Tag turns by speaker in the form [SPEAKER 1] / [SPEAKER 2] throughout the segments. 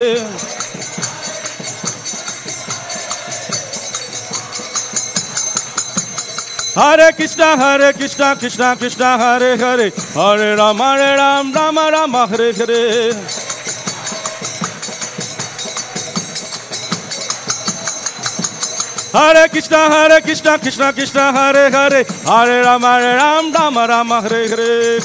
[SPEAKER 1] Hare Krishna, Krishna Krishna, Hare Hare, Hare Rama, Rama Rama, Hare Hare. Hare Krishna, Krishna Krishna, Hare Hare, Hare Rama, Rama Rama, Hare Hare.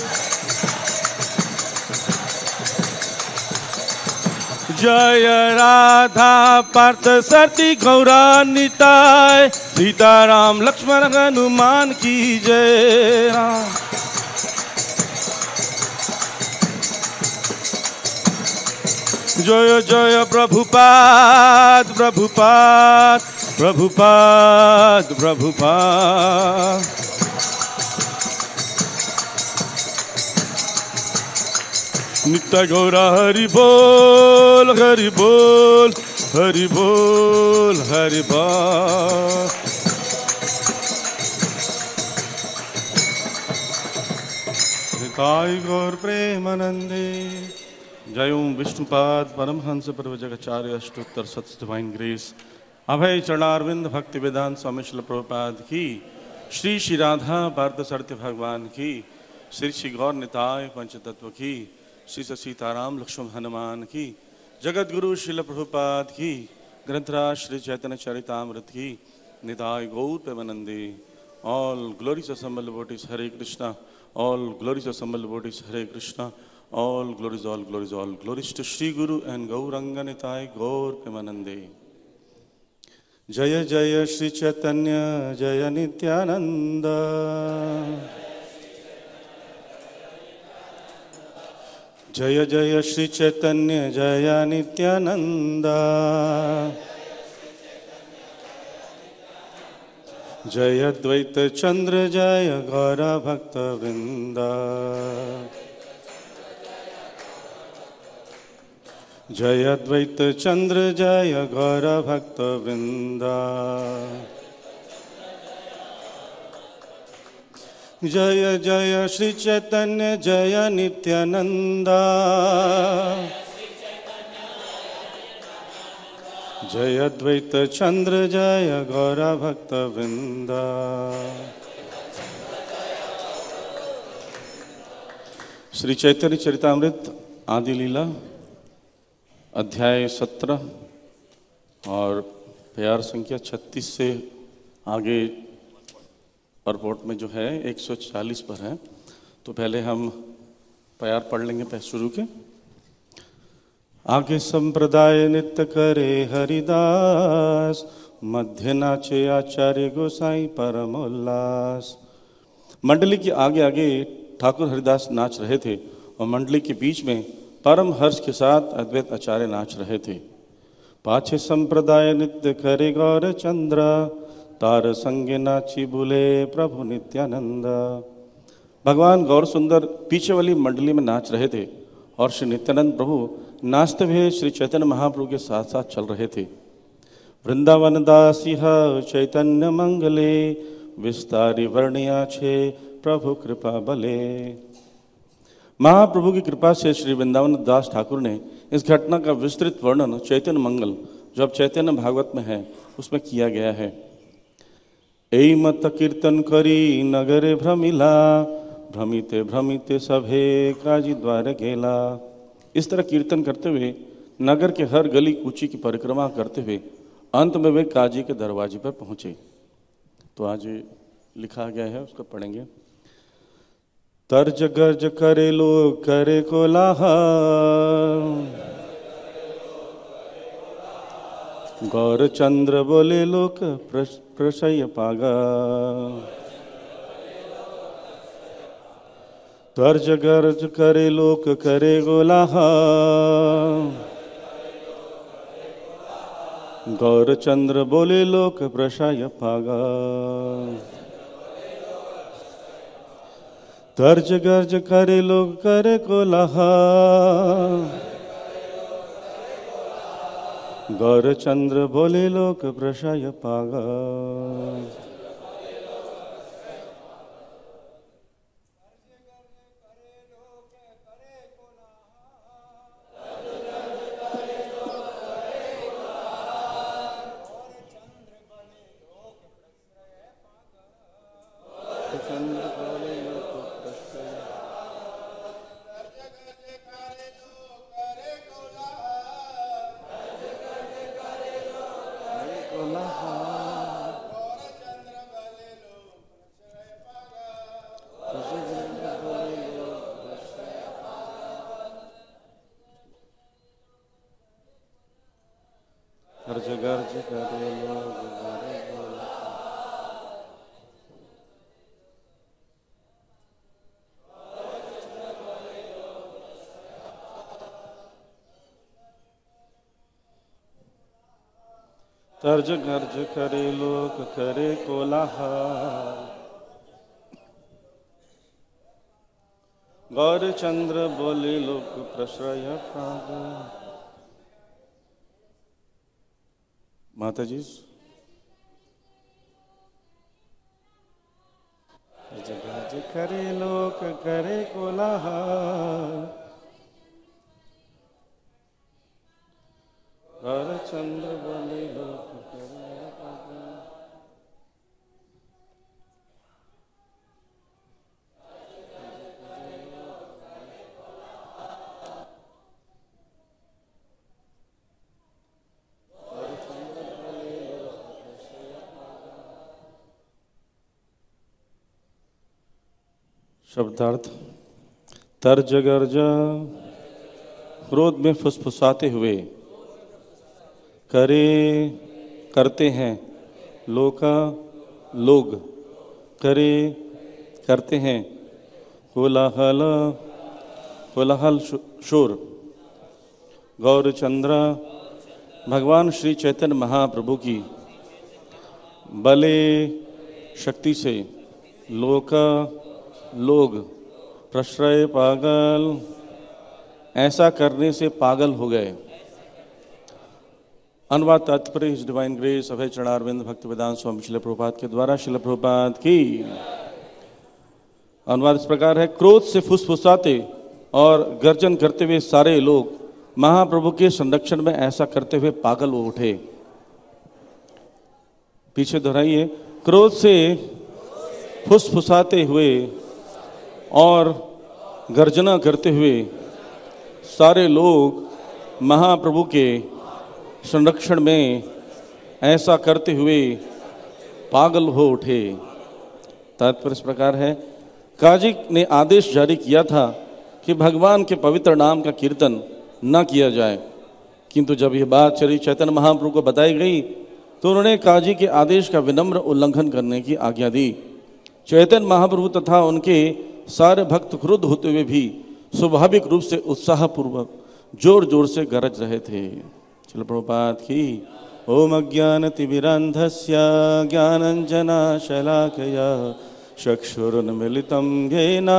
[SPEAKER 1] Jaya Radha Partha Sarti Gaura Nitai, Sita Ram Lakshmana Hanuman ki jai. Jaya Jaya Prabhupada, Prabhupada, Prabhupada, Prabhupada. Nitya Gaura Hari Bol, Hari Bol, Hari Bol, Hari Bol. Nitai Gaur Premanande. Jayum Vishnupad Paramhansa Parvajagacharya Ashtottar Sats Divine Grace. Abhay Charnarvind Bhakti Vedanta Swami Srila Prabhupada ki. Shri Shri Radha Bharata Sarthi Bhagwan ki. Shri Shri Gaur Nitai Panchatattva ki. Shri Sitaram Lakshman Hanuman की, जगत गुरु श्रील प्रभुपाद की, ग्रंथराज श्री चैतन्य चरितामृत की, निताय गौर प्रेमानंदे. All glories assembled devotees, Hare Krishna. All glories assembled devotees, Hare Krishna. All glories, all glories, all glories to Shri Guru and Gauranga Nitai Gaur Premanande. Jaya Jaya Shri Chaitanya Jaya Nityananda. Jaya Jaya Shri Chaitanya Jaya Nityananda. Jaya Dvaita Chandra Jaya Gaura Bhakta Vrinda. Jaya Dvaita Chandra Jaya Gaura Bhakta Vrinda. Jaya Jaya Shri Chaitanya Jaya Nityananda. Jaya Dvaita Chandra Jaya Gaura Bhakta Vrinda. Shri Chaitanya Charitamrita आदि लीला अध्याय 17 और प्यार संख्या 36 से आगे report में जो है 140 पर है. तो पहले हम प्यार पढ़ लेंगे पहले शुरू के. आगे संप्रदाय नित्य करे हरिदास, मध्य नाचे आचार्य गोसाई परमोल्लास. मंडली के आगे आगे ठाकुर हरिदास नाच रहे थे और मंडली के बीच में परम हर्ष के साथ अद्वैत आचार्य नाच रहे थे. पाछे संप्रदाय नित्य करे गौर चंद्र, तार संगे नाची बुले प्रभु नित्यानंद. भगवान गौर सुंदर पीछे वाली मंडली में नाच रहे थे और श्री नित्यानंद प्रभु नाचते हुए श्री चैतन्य महाप्रभु के साथ साथ चल रहे थे. वृंदावन दासी चैतन्य मंगले, विस्तारी वर्णिया छे प्रभु कृपा बले. महाप्रभु की कृपा से श्री वृंदावन दास ठाकुर ने इस घटना का विस्तृत वर्णन चैतन्य मंगल जो अब चैतन्य भागवत में है उसमें किया गया है. एई मत कीर्तन करी नगरे भ्रमिला, भ्रमिते भ्रमिते सभे काजी द्वार गेला. इस तरह कीर्तन करते हुए नगर के हर गली कूची की परिक्रमा करते हुए अंत में वे काजी के दरवाजे पर पहुंचे. तो आज लिखा गया है उसको पढ़ेंगे. तर्ज गर्ज करे लोग करे कोलाहल, गौर चंद्र बोले लोक प्रशय पागा. तर्ज गर्ज करे लोक करे कोलाहल, गौर चंद्र बोले लोक प्रशय पागा. तर्ज गर्ज करे लोग करे कोलाहल, गौर चंद्र बोले लोक प्रशय पागा. गर्ज गर्ज करे लोग करे गोला। तर्ज गर्ज करे लोक करे कोलाहल। गौर चंद्र बोले लोक प्रश्रय पागल। माता जी जगह करे लोक करे कोलाहल। गौर चंद्र बोले लोक करे पागल। शब्दार्थ तर्ज गर्ज क्रोध में फुसफुसाते हुए करे करते हैं लोका लोग करे करते हैं कोलाहल कोलाहल शोर। गौर चंद्र भगवान श्री चैतन्य महाप्रभु की बले शक्ति से लोका लोग प्रश्रय पागल ऐसा करने से पागल हो गए। अनुवाद तात्पर्य हिज डिवाइन ग्रेस अभय चरणारविंद भक्ति वेदांत स्वामी शिल प्रभुपाद के द्वारा शिल प्रभुपाद की। अनुवाद इस प्रकार है। क्रोध से फुसफुसाते और गर्जन करते हुए सारे लोग महाप्रभु के संरक्षण में ऐसा करते हुए पागल हो उठे। पीछे दोहराइए। क्रोध से फुसफुसाते हुए और गर्जना करते हुए सारे लोग महाप्रभु के संरक्षण में ऐसा करते हुए पागल हो उठे। तात्पर्य इस प्रकार है। काजी ने आदेश जारी किया था कि भगवान के पवित्र नाम का कीर्तन न किया जाए, किंतु जब यह बात श्री चैतन्य महाप्रभु को बताई गई तो उन्होंने काजी के आदेश का विनम्र उल्लंघन करने की आज्ञा दी। चैतन्य महाप्रभु तथा उनके सारे भक्त क्रुद्ध होते हुए भी स्वाभाविक रूप से उत्साहपूर्वक जोर जोर से गरज रहे थे। चलो प्रभुपाद की। ओम अज्ञानतिमिरान्धस्य ज्ञानाञ्जनशलाकया चक्षुरुन्मीलितं येन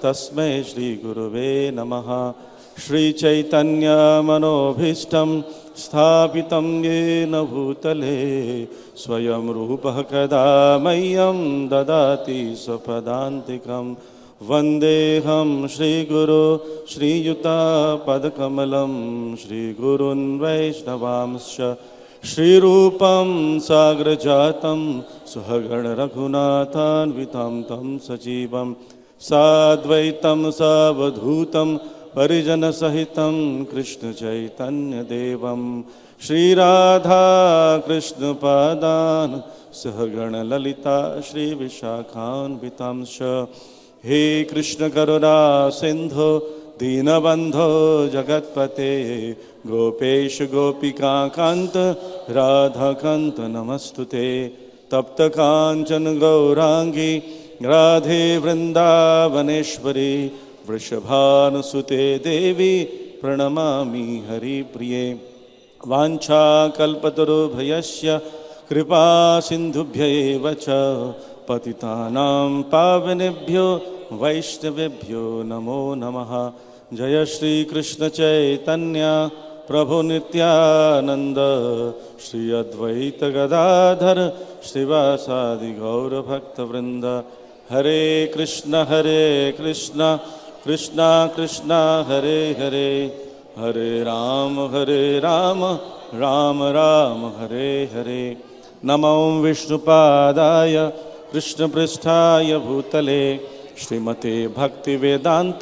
[SPEAKER 1] तस्मै श्रीगुरुवे नमः। श्रीचैतन्यमनोभीष्टं स्थापितं येन भूतले स्वयं रूपः कदा मह्यं ददाति स्वपदान्तिकम्। वन्देऽहं श्रीगुरो श्रीयुतापदकमलं श्रीगुरुन् वैष्णवांश्च श्रीरूपं साग्रजातं सहगणरघुनाथान्वितं तं सजीवं साद्वैतं सावधूतं परिजनसहितं कृष्णचैतन्यदेवं श्रीराधा कृष्णपादान् सहगणललिता श्रीविशाखान्वितांश्च। हे कृष्ण करुणा सिंधु दीनबंधो जगत्पते गोपेश गोपिका कांत राधा कांत नमस्तुते। तप्त कांचन गौरांगी राधे वृंदावनेश्वरी वृषभानुसुते देवी प्रणमामि हरिप्रिये। वाञ्छाकल्पतरुभ्यश्च कृपा सिन्धुभ्यैव च पतितानां पावनेभ्यो वैष्णवेभ्यो नमो नमः। जय श्री कृष्ण चैतन्य प्रभु नित्यानंद श्री अद्वैत गदाधर श्रीवासादि गौर भक्त वृंद। हरे कृष्ण कृष्ण कृष्ण हरे हरे हरे राम राम राम हरे हरे। नमो विष्णुपादाय कृष्णपृष्ठाय भूतले श्रीमते भक्तिवेदांत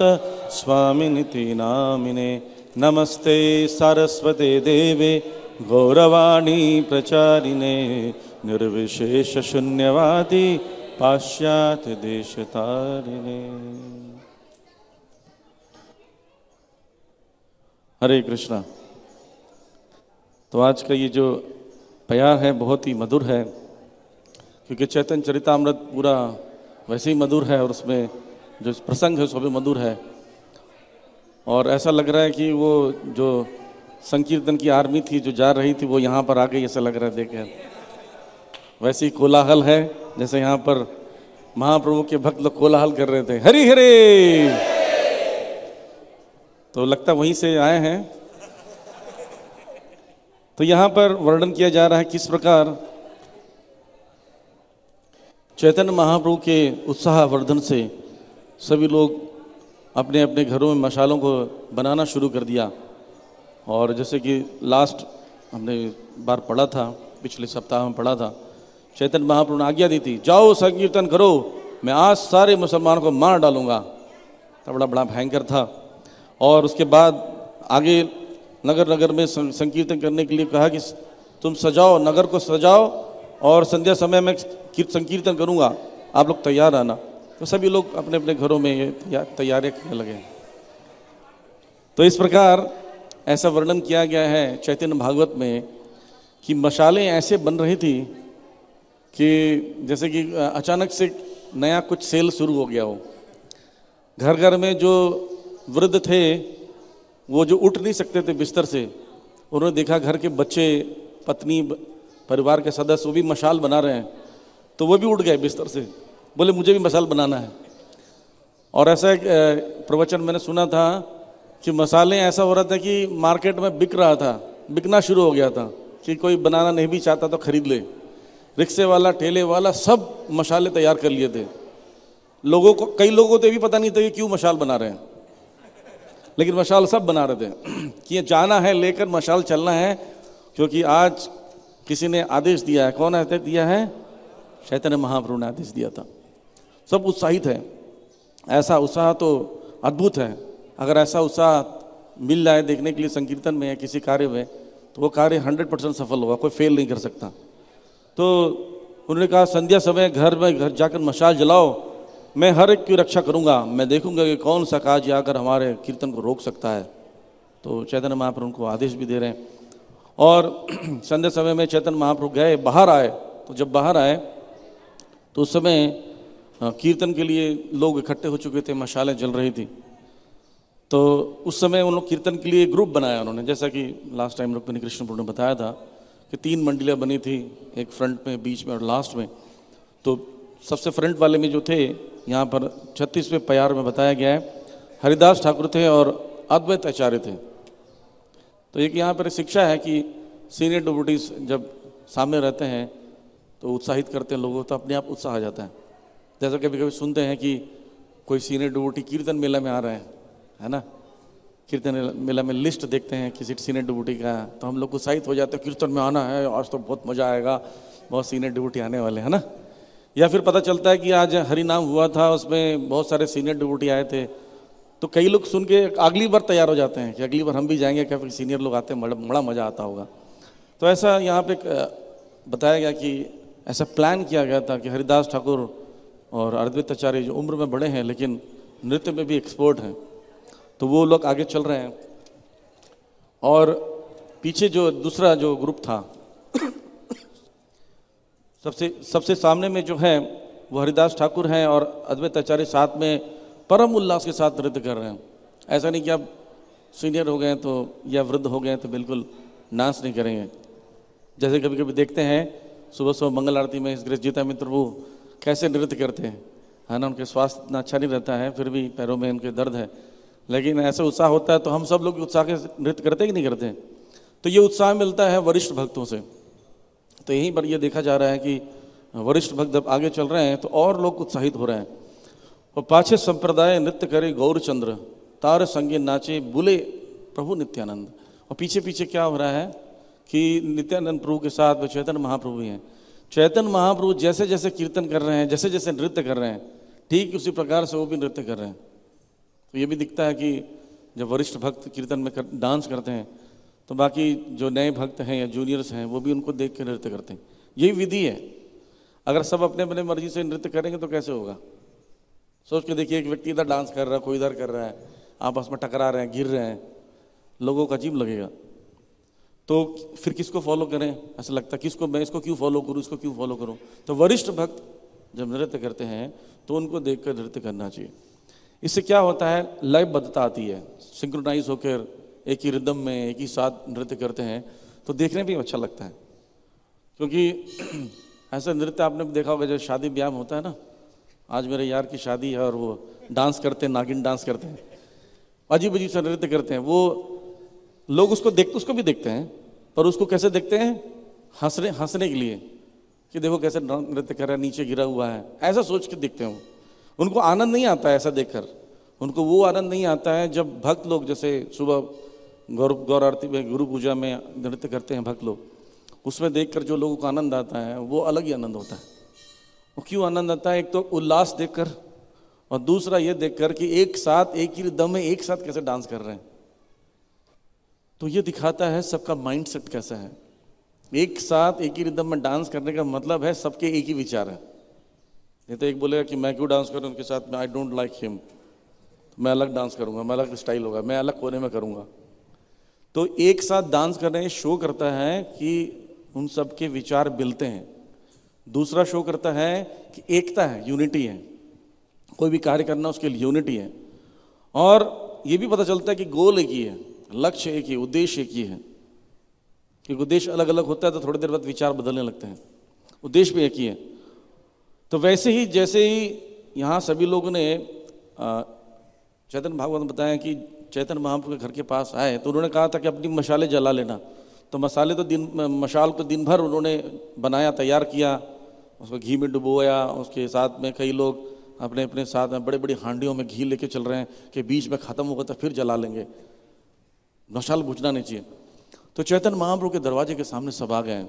[SPEAKER 1] स्वामिनिति नामिने। नमस्ते सरस्वते देवे गौरवाणी प्रचारिणे निर्विशेष शून्यवादी पाश्चात्य देश तारिणे। हरे कृष्णा। तो आज का ये जो प्यार है बहुत ही मधुर है, क्योंकि चैतन्य चरितामृत पूरा वैसे ही मधुर है और उसमें जो प्रसंग है उसको भी मधुर है। और ऐसा लग रहा है कि वो जो संकीर्तन की आर्मी थी जो जा रही थी वो यहाँ पर आ गई, ऐसा लग रहा है देखे। वैसे ही कोलाहल है जैसे यहाँ पर महाप्रभु के भक्त लोग कोलाहल कर रहे थे, हरि हरे। तो लगता वहीं से आए हैं। तो यहाँ पर वर्णन किया जा रहा है किस प्रकार चैतन्य महाप्रभु के उत्साह वर्धन से सभी लोग अपने अपने घरों में मशालों को बनाना शुरू कर दिया। और जैसे कि लास्ट हमने बार पढ़ा था, पिछले सप्ताह में पढ़ा था, चैतन्य महाप्रभु ने आज्ञा दी थी, जाओ संकीर्तन करो, मैं आज सारे मुसलमानों को मार डालूंगा। तो बड़ा भयंकर था। और उसके बाद आगे नगर नगर में संकीर्तन करने के लिए कहा कि तुम सजाओ, नगर को सजाओ और संध्या समय में संकीर्तन करूंगा, आप लोग तैयार आना। तो सभी लोग अपने अपने घरों में तैयारियां करने लगे। तो इस प्रकार ऐसा वर्णन किया गया है चैतन्य भागवत में कि मशालें ऐसे बन रही थी कि जैसे कि अचानक से नया कुछ सेल शुरू हो गया हो। घर घर में जो वृद्ध थे वो जो उठ नहीं सकते थे बिस्तर से, उन्होंने देखा घर के बच्चे, पत्नी, परिवार के सदस्य वो भी मशाल बना रहे हैं, तो वो भी उठ गए बिस्तर से, बोले मुझे भी मशाल बनाना है। और ऐसा एक प्रवचन मैंने सुना था कि मसालें ऐसा हो रहा था कि मार्केट में बिक रहा था, बिकना शुरू हो गया था कि कोई बनाना नहीं भी चाहता तो खरीद ले। रिक्शे वाला, ठेले वाला सब मशाले तैयार कर लिए थे। लोगों को, कई लोगों को तो भी पता नहीं था कि क्यों मशाल बना रहे हैं, लेकिन मशाल सब बना रहे थे कि ये जाना है, लेकर मशाल चलना है, क्योंकि आज किसी ने आदेश दिया है। कौन आदेश दिया है? चैतन्य महाप्रभु ने आदेश दिया था। सब उत्साहित है। ऐसा उत्साह तो अद्भुत है। अगर ऐसा उत्साह मिल जाए देखने के लिए संकीर्तन में या किसी कार्य में, तो वो कार्य 100% सफल होगा, कोई फेल नहीं कर सकता। तो उन्होंने कहा संध्या समय घर जाकर मशाल जलाओ, मैं हर एक की रक्षा करूंगा, मैं देखूंगा कि कौन सा काज आकर हमारे कीर्तन को रोक सकता है। तो चैतन्य महाप्रभु को आदेश भी दे रहे हैं। और संध्या समय में चैतन्य महाप्रभु गए, बाहर आए। तो जब बाहर आए तो उस समय कीर्तन के लिए लोग इकट्ठे हो चुके थे, मशालें जल रही थी। तो उस समय उन लोग कीर्तन के लिए ग्रुप बनाया उन्होंने, जैसा कि लास्ट टाइम रुक्मिणी कृष्ण प्रभु ने बताया था कि 3 मंडलियाँ बनी थी, एक फ्रंट में, बीच में और लास्ट में। तो सबसे फ्रंट वाले में जो थे, यहाँ पर 36वें प्यार में बताया गया है, हरिदास ठाकुर थे और अद्वैत आचार्य थे। तो एक यहाँ पर शिक्षा है कि सीनियर डिवोटीज जब सामने रहते हैं तो उत्साहित करते हैं लोगों, तो अपने आप उत्साह आ जाता है। जैसा कभी कभी सुनते हैं कि कोई सीनियर डिवोटी कीर्तन मेला में आ रहे हैं, है ना, कीर्तन मेला में लिस्ट देखते हैं किसी सीनियर डिवोटी का, तो हम लोग उत्साहित हो जाते हैं, कीर्तन में आना है, आज तो बहुत मजा आएगा, बहुत सीनियर डिवोटी आने वाले हैं ना। या फिर पता चलता है कि आज हरि नाम हुआ था, उसमें बहुत सारे सीनियर डिवोटी आए थे, तो कई लोग सुन के अगली बार तैयार हो जाते हैं कि अगली बार हम भी जाएंगे, क्या फिर सीनियर लोग आते हैं, बड़ा मज़ा आता होगा। तो ऐसा यहाँ पे बताया गया कि ऐसा प्लान किया गया था कि हरिदास ठाकुर और अद्वैत आचार्य जो उम्र में बड़े हैं लेकिन नृत्य में भी एक्सपर्ट हैं, तो वो लोग आगे चल रहे हैं। और पीछे जो दूसरा जो ग्रुप था, सबसे सामने में जो है वो हरिदास ठाकुर हैं और अद्वैत आचार्य साथ में परम उल्लास के साथ नृत्य कर रहे हैं। ऐसा नहीं कि आप सीनियर हो गए तो या वृद्ध हो गए तो बिल्कुल नाच नहीं करेंगे। जैसे कभी कभी देखते हैं सुबह सुबह मंगल आरती में इस गृहजीता मित्र वो कैसे नृत्य करते हैं, है ना। उनके स्वास्थ्य इतना अच्छा नहीं रहता है, फिर भी पैरों में उनके दर्द है, लेकिन ऐसा उत्साह होता है तो हम सब लोग उत्साह के नृत्य करते कि नहीं करते। तो ये उत्साह मिलता है वरिष्ठ भक्तों से। तो यहीं पर यह देखा जा रहा है कि वरिष्ठ भक्त जब आगे चल रहे हैं तो और लोग उत्साहित हो रहे हैं। और पाछे संप्रदाय नृत्य करे गौरचंद्र, तार संगे नाचे बुले प्रभु नित्यानंद। और पीछे पीछे क्या हो रहा है कि नित्यानंद प्रभु के साथ वो चैतन्य महाप्रभु हैं। चैतन्य महाप्रभु जैसे जैसे कीर्तन कर रहे हैं, जैसे जैसे नृत्य कर रहे हैं, ठीक उसी प्रकार से वो भी नृत्य कर रहे हैं। तो ये भी दिखता है कि जब वरिष्ठ भक्त कीर्तन में डांस करते हैं तो बाकी जो नए भक्त हैं या जूनियर्स हैं वो भी उनको देख के नृत्य करते हैं। यही विधि है। अगर सब अपने अपने मर्जी से नृत्य करेंगे तो कैसे होगा? सोच के देखिए, एक व्यक्ति इधर डांस कर रहा है, कोई इधर कर रहा है, आपस में टकरा रहे हैं, गिर रहे हैं, लोगों को अजीब लगेगा। तो फिर किसको फॉलो करें? ऐसा लगता है किसको, मैं इसको क्यों फॉलो करूं, इसको क्यों फॉलो करूं? तो वरिष्ठ भक्त जब नृत्य करते हैं तो उनको देखकर नृत्य करना चाहिए। इससे क्या होता है, लयबद्धता आती है, सिंक्रोनाइज होकर एक ही रिदम में एक ही साथ नृत्य करते हैं तो देखने भी अच्छा लगता है। क्योंकि ऐसा नृत्य आपने देखा होगा, जब शादी ब्याह में होता है ना, आज मेरे यार की शादी है और वो डांस करते हैं, नागिन डांस करते हैं, अजीब अजीब सा नृत्य करते हैं। वो लोग उसको भी देखते हैं, पर उसको कैसे देखते हैं? हंसने के लिए कि देखो कैसे नृत्य कर रहा है, नीचे गिरा हुआ है, ऐसा सोच के देखते हैं। उनको आनंद नहीं आता है ऐसा देखकर। उनको वो आनंद नहीं आता है जब भक्त लोग, जैसे सुबह गौर आरती में, गुरु पूजा में नृत्य करते हैं भक्त लोग, उसमें देखकर जो लोगों को आनंद आता है वो अलग ही आनंद होता है। वो क्यों आनंद आता है? एक तो उल्लास देखकर, और दूसरा ये देखकर कि एक साथ एक ही दम में एक साथ कैसे डांस कर रहे हैं। तो ये दिखाता है सबका माइंडसेट कैसा है। एक साथ एक ही रिदम में डांस करने का मतलब है सबके एक ही विचार है। नहीं तो एक बोलेगा कि मैं क्यों डांस करूं उनके साथ में, आई डोंट लाइक हिम, मैं अलग डांस करूंगा, मैं अलग स्टाइल होगा, मैं अलग कोने में करूंगा। तो एक साथ डांस करने शो करता है कि उन सबके विचार मिलते हैं। दूसरा शो करता है कि एकता है, यूनिटी है, कोई भी कार्य करना उसके लिए यूनिटी है। और ये भी पता चलता है कि गोल एक ही है, लक्ष्य एक ही, उद्देश्य एक ही है। क्योंकि उद्देश्य अलग अलग होता है तो थोड़ी देर बाद विचार बदलने लगते हैं, उद्देश्य भी एक ही है। तो वैसे ही जैसे ही यहाँ सभी लोगों ने चैतन्य भागवत में बताया कि चैतन्य महाप्रभु के घर के पास आए तो उन्होंने कहा था कि अपनी मशालें जला लेना। तो मसाले तो मशाल को दिन भर उन्होंने बनाया, तैयार किया, उसको घी में डुबोया, उसके साथ में कई लोग अपने अपने साथ में बड़े बड़ी हांडियों में घी लेके चल रहे हैं कि बीच में ख़त्म होगा तो फिर जला लेंगे, मशाल बुझना नहीं चाहिए। तो चैतन्य महाप्रभु के दरवाजे के सामने सब आ गए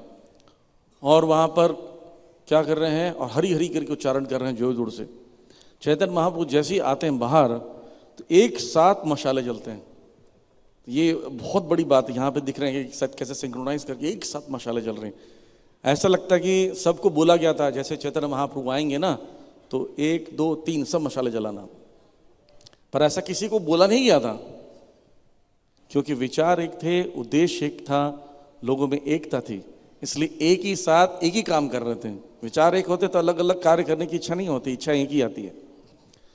[SPEAKER 1] और वहाँ पर क्या कर रहे हैं, और हरी हरी करके उच्चारण कर रहे हैं जोर जोर से। चैतन्य महाप्रभु जैसे ही आते हैं बाहर तो एक साथ मशाले जलते हैं। ये बहुत बड़ी बात है, यहाँ पे दिख रहे हैं कि कैसे सिंक्रोनाइज करके एक साथ मशाले जल रहे हैं। ऐसा लगता है कि सबको बोला गया था जैसे चैतन्य महाप्रभु आएंगे ना तो 1 2 3 सब मशाले जलाना, पर ऐसा किसी को बोला नहीं गया था क्योंकि विचार एक थे, उद्देश्य एक था, लोगों में एकता थी, इसलिए एक ही साथ एक ही काम कर रहे थे। विचार एक होते तो अलग अलग कार्य करने की इच्छा नहीं होती, इच्छा एक ही आती है।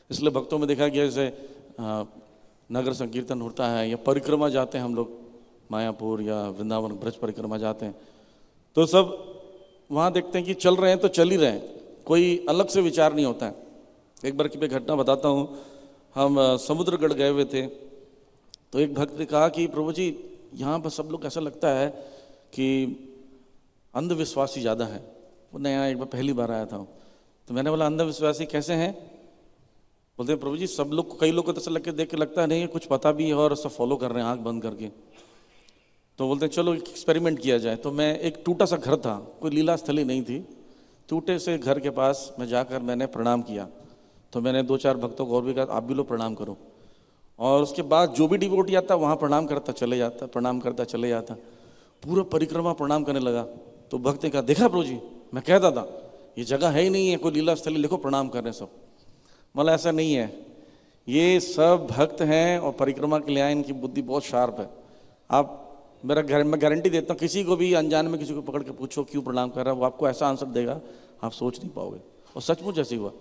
[SPEAKER 1] इसलिए भक्तों में देखा गया जैसे नगर संकीर्तन होता है या परिक्रमा जाते हैं हम लोग, मायापुर या वृंदावन ब्रज परिक्रमा जाते हैं तो सब वहाँ देखते हैं कि चल रहे हैं तो चल ही रहे हैं, कोई अलग से विचार नहीं होता है। एक बार की मैं घटना बताता हूँ, हम समुद्रगढ़ गए हुए थे तो एक भक्त ने कहा कि प्रभु जी यहाँ पर सब लोग ऐसा लगता है कि अंधविश्वासी ज़्यादा है। वो नया एक बार पहली बार आया था तो मैंने बोला अंधविश्वासी कैसे हैं? बोलते हैं प्रभु जी सब लोग, कई लोग को तो ऐसा देख के लगता है नहीं कुछ पता भी है और सब फॉलो कर रहे हैं आंख बंद करके। तो बोलते हैं चलो एक एक्सपेरिमेंट किया जाए। तो मैं, एक टूटा सा घर था, कोई लीला स्थली नहीं थी, टूटे से घर के पास मैं जाकर मैंने प्रणाम किया। तो मैंने 2-4 भक्तों को और भी कहा आप भी लोग प्रणाम करो, और उसके बाद जो भी डिवोटी आता वहाँ प्रणाम करता चले जाता, प्रणाम करता चले जाता, पूरा परिक्रमा प्रणाम करने लगा। तो भक्त ने कहा देखा प्रभु जी, मैं कहता था ये जगह है ही नहीं है कोई लीला स्थली, देखो प्रणाम कर रहे सब। मतलब ऐसा नहीं है, ये सब भक्त हैं और परिक्रमा के लिए आए, इनकी बुद्धि बहुत शार्प है। आप मैं गारंटी देता हूँ किसी को भी अनजान में किसी को पकड़ के पूछो क्यों प्रणाम कर रहा है, वो आपको ऐसा आंसर देगा आप सोच नहीं पाओगे। और सचमुच ऐसे हुआ।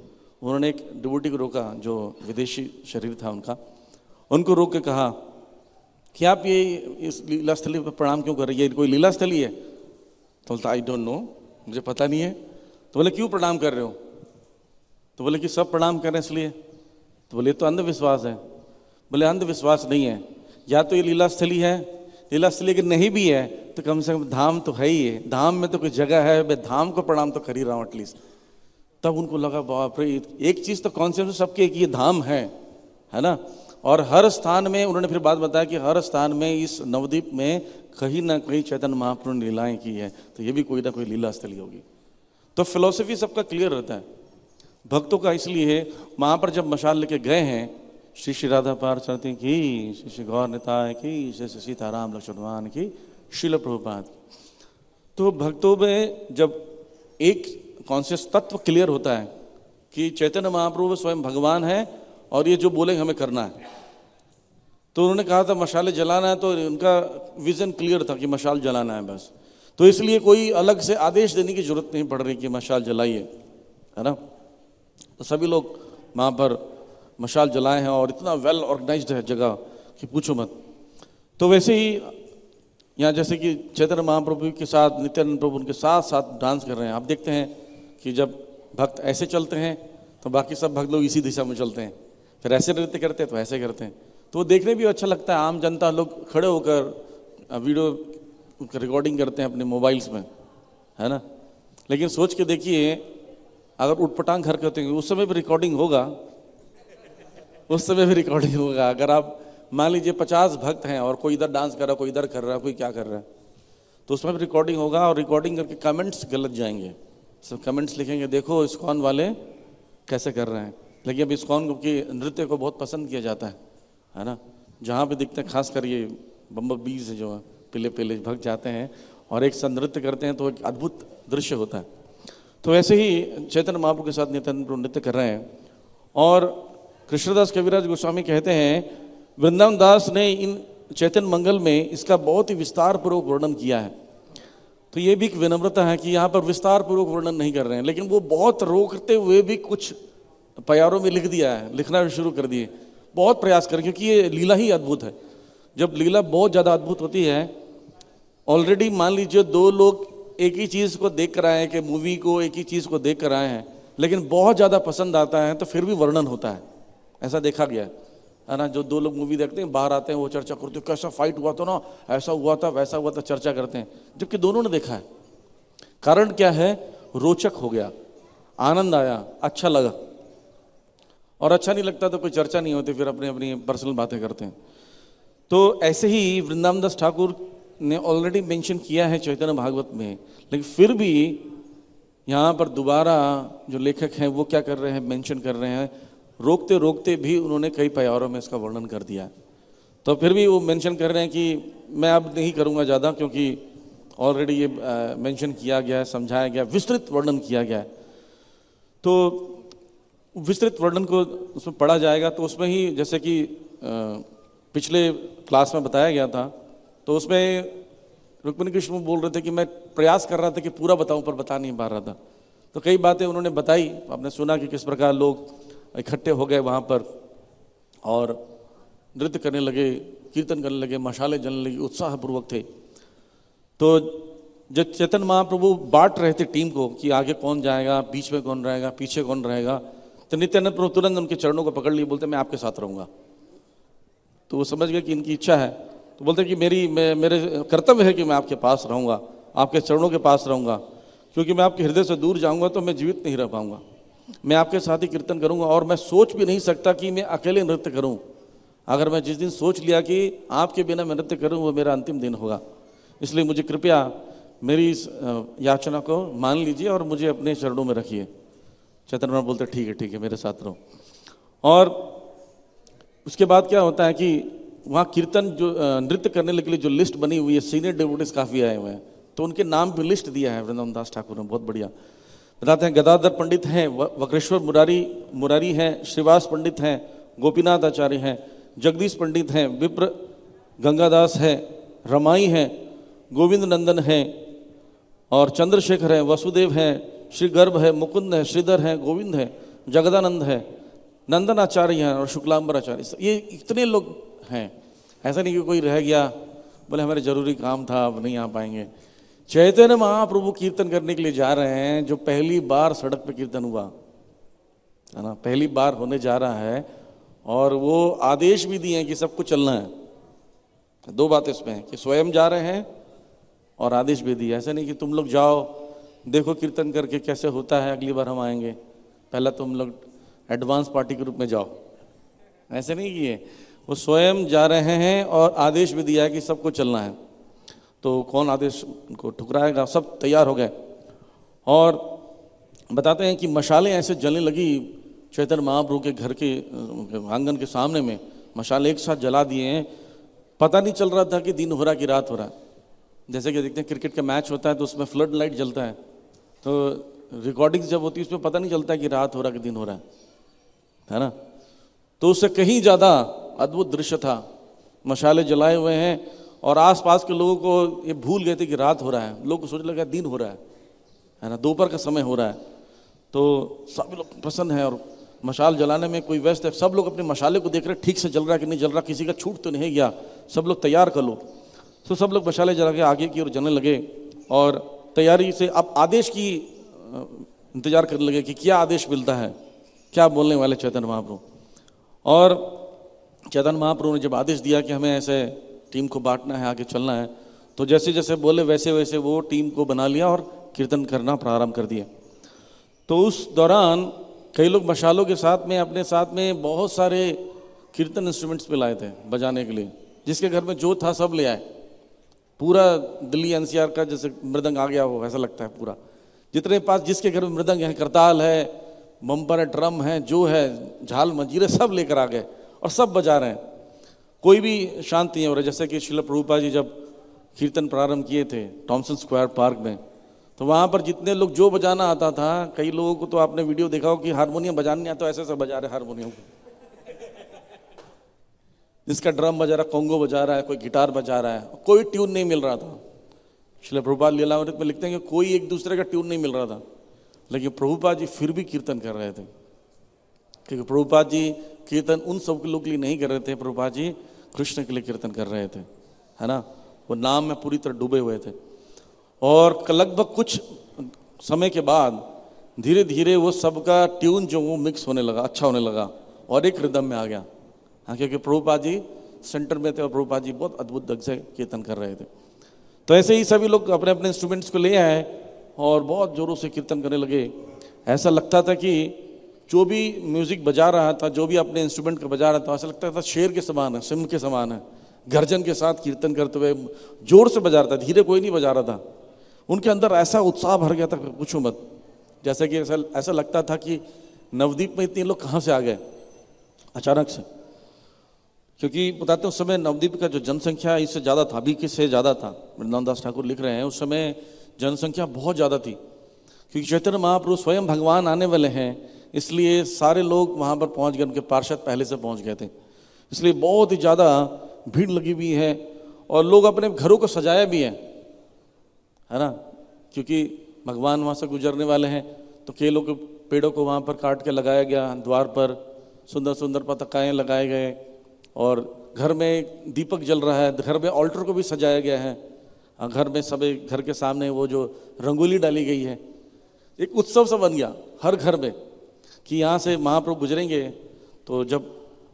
[SPEAKER 1] उन्होंने एक डिवोटी को रोका जो विदेशी शरीर था उनका, उनको रोक के कहा कि आप ये इस लीला स्थली पर प्रणाम क्यों कर रही है, कोई लीला स्थली है? तो बोलता आई डोंट नो, मुझे पता नहीं है। तो बोले क्यों प्रणाम कर रहे हो? तो बोले कि सब प्रणाम कर रहे हैं इसलिए। तो बोले तो अंधविश्वास है। बोले अंधविश्वास नहीं है, या तो ये लीला स्थली है, लीला स्थली अगर नहीं भी है तो कम से कम धाम तो है ही है, धाम में तो कोई जगह है, मैं धाम को प्रणाम तो कर ही रहा हूँ एटलीस्ट। तब उनको लगा बाप रे, एक चीज़ तो कॉन्सेप्ट सबके एक ये धाम है ना। और हर स्थान में उन्होंने फिर बात बताया कि हर स्थान में इस नवद्वीप में कहीं ना कहीं चैतन्य महाप्रभु ने लीलाएं की है, तो ये भी कोई ना कोई लीला स्थली होगी। तो फिलॉसफी सबका क्लियर रहता है भक्तों का, इसलिए वहाँ पर जब मशाल लेके गए हैं श्री श्री राधा पार्वती की, श्री श्री गौर निताय की, श्री श्री सीताराम लक्ष्मण की, श्रील प्रभुपाद। तो भक्तों में जब एक कॉन्शियस तत्व क्लियर होता है कि चैतन्य महाप्रभु स्वयं भगवान है और ये जो बोले हमें करना है, तो उन्होंने कहा था मशाले जलाना है, तो उनका विजन क्लियर था कि मशाल जलाना है बस। तो इसलिए कोई अलग से आदेश देने की जरूरत नहीं पड़ रही कि मशाल जलाइए, है ना। तो सभी लोग वहाँ पर मशाल जलाए हैं और इतना वेल ऑर्गेनाइज्ड है जगह कि पूछो मत। तो वैसे ही यहाँ जैसे कि चैतन्य महाप्रभु के साथ नित्यानंद प्रभु उनके साथ साथ डांस कर रहे हैं। आप देखते हैं कि जब भक्त ऐसे चलते हैं तो बाकी सब भक्त लोग इसी दिशा में चलते हैं, फिर ऐसे नृत्य करते हैं तो ऐसे करते हैं, तो वो देखने भी अच्छा लगता है। आम जनता लोग खड़े होकर वीडियो रिकॉर्डिंग करते हैं अपने मोबाइल्स में, है ना। लेकिन सोच के देखिए, अगर उठपटांग हरकत होंगी उस समय भी रिकॉर्डिंग होगा, उस समय भी रिकॉर्डिंग होगा। अगर आप मान लीजिए 50 भक्त हैं और कोई इधर डांस कर रहा है, कोई इधर कर रहा है, कोई क्या कर रहा है, तो उसमें भी रिकॉर्डिंग होगा और रिकॉर्डिंग करके कमेंट्स गलत जाएंगे। सब कमेंट्स लिखेंगे देखो इस्कॉन वाले कैसे कर रहे हैं। लेकिन अब इस्कॉन की नृत्य को बहुत पसंद किया जाता है ना। जहाँ भी दिखते हैं, खास कर ये बम्बर बीज जो है, पीले पीले भक्त जाते हैं और एक साथ नृत्य करते हैं तो एक अद्भुत दृश्य होता है। तो वैसे ही चैतन्य महाप्रभु के साथ नित्यानंद प्रभु नृत्य कर रहे हैं। और कृष्णदास कविराज गोस्वामी कहते हैं वृंदावन दास ने इन चैतन्य मंगल में इसका बहुत ही विस्तार पूर्वक वर्णन किया है। तो ये भी एक विनम्रता है कि यहाँ पर विस्तार पूर्वक वर्णन नहीं कर रहे हैं, लेकिन वो बहुत रोकते हुए भी कुछ प्यारों में लिख दिया है, लिखना भी शुरू कर दिए, बहुत प्रयास करें, क्योंकि ये लीला ही अद्भुत है। जब लीला बहुत ज़्यादा अद्भुत होती है, ऑलरेडी मान लीजिए 2 लोग एक ही चीज़ को देख कर आए हैं, कि मूवी को एक ही चीज़ को देख कर आए हैं, लेकिन बहुत ज़्यादा पसंद आता है तो फिर भी वर्णन होता है, ऐसा देखा गया है ना। जो 2 लोग मूवी देखते हैं, बाहर आते हैं, वो चर्चा करते हैं कैसा फाइट हुआ था ना, ऐसा हुआ था वैसा हुआ था, चर्चा करते हैं, जबकि दोनों ने देखा है। कारण क्या है? रोचक हो गया, आनंद आया, अच्छा लगा। और अच्छा नहीं लगता तो कोई चर्चा नहीं होती, फिर अपनी अपनी पर्सनल बातें करते हैं। तो ऐसे ही वृंदावन दास ठाकुर ने ऑलरेडी मेंशन किया है चैतन्य भागवत में, लेकिन फिर भी यहाँ पर दोबारा जो लेखक हैं वो क्या कर रहे हैं, मेंशन कर रहे हैं। रोकते रोकते भी उन्होंने कई प्यारों में इसका वर्णन कर दिया है। तो फिर भी वो मेंशन कर रहे हैं कि मैं अब नहीं करूँगा ज़्यादा, क्योंकि ऑलरेडी ये मेंशन किया गया है, समझाया गया, विस्तृत वर्णन किया गया है। तो विस्तृत वर्णन को उसमें पढ़ा जाएगा तो उसमें ही जैसे कि पिछले क्लास में बताया गया था, तो उसमें रुक्मिणी कृष्ण बोल रहे थे कि मैं प्रयास कर रहा था कि पूरा बताऊं पर बता नहीं पा रहा था। तो कई बातें उन्होंने बताई, आपने सुना कि किस प्रकार लोग इकट्ठे हो गए वहाँ पर और नृत्य करने लगे, कीर्तन करने लगे, मशाले जलने लगी, उत्साहपूर्वक थे। तो जब चैतन्य महाप्रभु बांट रहे थे टीम को कि आगे कौन जाएगा, बीच में कौन रहेगा, पीछे कौन रहेगा, तो नित्यानंद प्रभु तुरंत उनके चरणों को पकड़ लिए, बोलते मैं आपके साथ रहूँगा। तो वो समझ गए कि इनकी इच्छा है, तो बोलते कि मेरे कर्तव्य है कि मैं आपके पास रहूँगा, आपके चरणों के पास रहूँगा, क्योंकि मैं आपके हृदय से दूर जाऊँगा तो मैं जीवित नहीं रह पाऊँगा। मैं आपके साथ ही कीर्तन करूँगा और मैं सोच भी नहीं सकता कि मैं अकेले नृत्य करूँ। अगर मैं जिस दिन सोच लिया कि आपके बिना मैं नृत्य करूँ, वो मेरा अंतिम दिन होगा। इसलिए मुझे कृपया मेरी इस याचना को मान लीजिए और मुझे अपने चरणों में रखिए। चैतन्य महाप्रभु बोलते ठीक है मेरे साथ रहो। और उसके बाद क्या होता है कि वहाँ कीर्तन जो नृत्य करने के लिए जो लिस्ट बनी हुई है, सीनियर डेवोटीज काफ़ी आए हुए हैं, तो उनके नाम भी लिस्ट दिया है वृंदावन दास ठाकुर ने, बहुत बढ़िया बताते हैं। गदाधर पंडित हैं, वक्रेश्वर मुरारी हैं, श्रीवास पंडित हैं, गोपीनाथ आचार्य हैं, जगदीश पंडित हैं, विप्र गंगादास हैं, रमाई हैं, गोविंद नंदन हैं और चंद्रशेखर हैं, वसुदेव हैं, श्री गर्भ है, मुकुंद है, श्रीधर हैं, गोविंद है, जगदानंद है, नंदन आचार्य हैं और शुक्लांबर आचार्य। ये इतने लोग हैं, ऐसा नहीं कि कोई रह गया बोले हमारे जरूरी काम था अब नहीं आ पाएंगे। चैतन्य महाप्रभु कीर्तन करने के लिए जा रहे हैं, जो पहली बार सड़क पे कीर्तन हुआ है ना, पहली बार होने जा रहा है, और वो आदेश भी दिए हैं कि सबको चलना है। 2 बातें इसमें हैं कि स्वयं जा रहे हैं और आदेश भी दिया। ऐसा नहीं कि तुम लोग जाओ देखो कीर्तन करके कैसे होता है, अगली बार हम आएंगे, पहला तुम लोग एडवांस पार्टी के रूप में जाओ, ऐसे नहीं किए। वो स्वयं जा रहे हैं और आदेश भी दिया है कि सबको चलना है। तो कौन आदेश को ठुकराएगा, सब तैयार हो गए। और बताते हैं कि मशालें ऐसे जलने लगी चैतन्य महाप्रभु के घर के आंगन के सामने में मशाल एक साथ जला दिए हैं। पता नहीं चल रहा था कि दिन हो रहा कि रात हो रहा। जैसे कि देखते हैं क्रिकेट का मैच होता है तो उसमें फ्लड लाइट जलता है, तो रिकॉर्डिंग्स जब होती है उसमें पता नहीं चलता कि रात हो रहा कि दिन हो रहा है ना। तो उससे कहीं ज़्यादा अद्भुत दृश्य था। मशाले जलाए हुए हैं और आसपास के लोगों को ये भूल गए थे कि रात हो रहा है, लोग को सोचने लगा दिन हो रहा है ना, दोपहर का समय हो रहा है। तो सब लोग पसंद है और मशाल जलाने में कोई व्यस्त है, सब लोग अपने मशाले को देख रहे हैं ठीक से जल रहा है कि नहीं जल रहा, किसी का छूट तो नहीं गया, सब लोग तैयार कर लो। तो सब लोग मशाले जला के आगे की ओर जाने लगे और तैयारी से अब आदेश की इंतजार करने लगे कि क्या आदेश मिलता है, क्या बोलने वाले चैतन्य महाप्रभु। और चैतन्य महाप्रभु ने जब आदेश दिया कि हमें ऐसे टीम को बांटना है, आगे चलना है, तो जैसे जैसे बोले वैसे वैसे वो टीम को बना लिया और कीर्तन करना प्रारंभ कर दिया। तो उस दौरान कई लोग मशालों के साथ में अपने साथ में बहुत सारे कीर्तन इंस्ट्रूमेंट्स भी लाए थे बजाने के लिए। जिसके घर में जो था सब ले आए, पूरा दिल्ली एनसीआर का जैसे मृदंग आ गया हो ऐसा लगता है। पूरा जितने पास जिसके घर में मृदंग है, करताल है, बम्पर है, ड्रम है, जो है झाल मंजीरे सब लेकर आ गए और सब बजा रहे हैं। कोई भी शांति नहीं हो रहा। जैसे कि श्रील प्रभुपाद जी जब कीर्तन प्रारंभ किए थे थॉमसन स्क्वायर पार्क में, तो वहाँ पर जितने लोग जो बजाना आता था, कई लोगों को तो आपने वीडियो देखा हो कि हारमोनियम बजाने नहीं आता, तो ऐसे ऐसे बजा रहे हारमोनियम को। जिसका ड्रम बजा रहा, कोंगो बजा रहा है, कोई गिटार बजा रहा है, कोई ट्यून नहीं मिल रहा था। श्रील प्रभुपाद लीलामृत में लिखते हैं कि कोई एक दूसरे का ट्यून नहीं मिल रहा था, लेकिन प्रभुपाद जी फिर भी कीर्तन कर रहे थे। क्योंकि प्रभुपाद जी कीर्तन उन सब लोग के लिए नहीं कर रहे थे, प्रभुपाद जी कृष्ण के लिए कीर्तन कर रहे थे, है ना। वो नाम में पूरी तरह डूबे हुए थे। और लगभग कुछ समय के बाद धीरे धीरे वो सबका ट्यून जो वो मिक्स होने लगा, अच्छा होने लगा और एक रिदम में आ गया। हाँ, क्योंकि प्रभुपाद जी सेंटर में थे और प्रभुपाद जी बहुत अद्भुत ढंग से कीर्तन कर रहे थे। तो ऐसे ही सभी लोग अपने अपने इंस्ट्रूमेंट्स को ले आए और बहुत जोरों से कीर्तन करने लगे। ऐसा लगता था कि जो भी म्यूजिक बजा रहा था, जो भी अपने इंस्ट्रूमेंट को बजा रहा था, ऐसा लगता था शेर के समान है, सिंह के समान है, गर्जन के साथ कीर्तन करते हुए जोर से बजा रहा था, धीरे कोई नहीं बजा रहा था। उनके अंदर ऐसा उत्साह भर गया था पूछो मत। जैसे कि ऐसा लगता था कि नवद्वीप में इतने लोग कहाँ से आ गए अचानक से। क्योंकि बताते हैं उस समय नवद्वीप का जो जनसंख्या इससे ज़्यादा था, अभी के से ज़्यादा था। वृंदावन दास ठाकुर लिख रहे हैं उस समय जनसंख्या बहुत ज़्यादा थी, क्योंकि चैतन्य महाप्रभु स्वयं भगवान आने वाले हैं, इसलिए सारे लोग वहाँ पर पहुँच गए, उनके पार्षद पहले से पहुँच गए थे, इसलिए बहुत ही ज़्यादा भीड़ लगी हुई है। और लोग अपने घरों को सजाया भी है ना, क्योंकि भगवान वहाँ से गुजरने वाले हैं। तो केलों के पेड़ों को वहाँ पर काट के लगाया गया, द्वार पर सुंदर सुंदर पताकाएँ लगाए गए और घर में दीपक जल रहा है, घर में ऑल्टर को भी सजाया गया है, घर में सब घर के सामने वो जो रंगोली डाली गई है, एक उत्सव सा बन गया हर घर में कि यहाँ से महाप्रभु गुजरेंगे। तो जब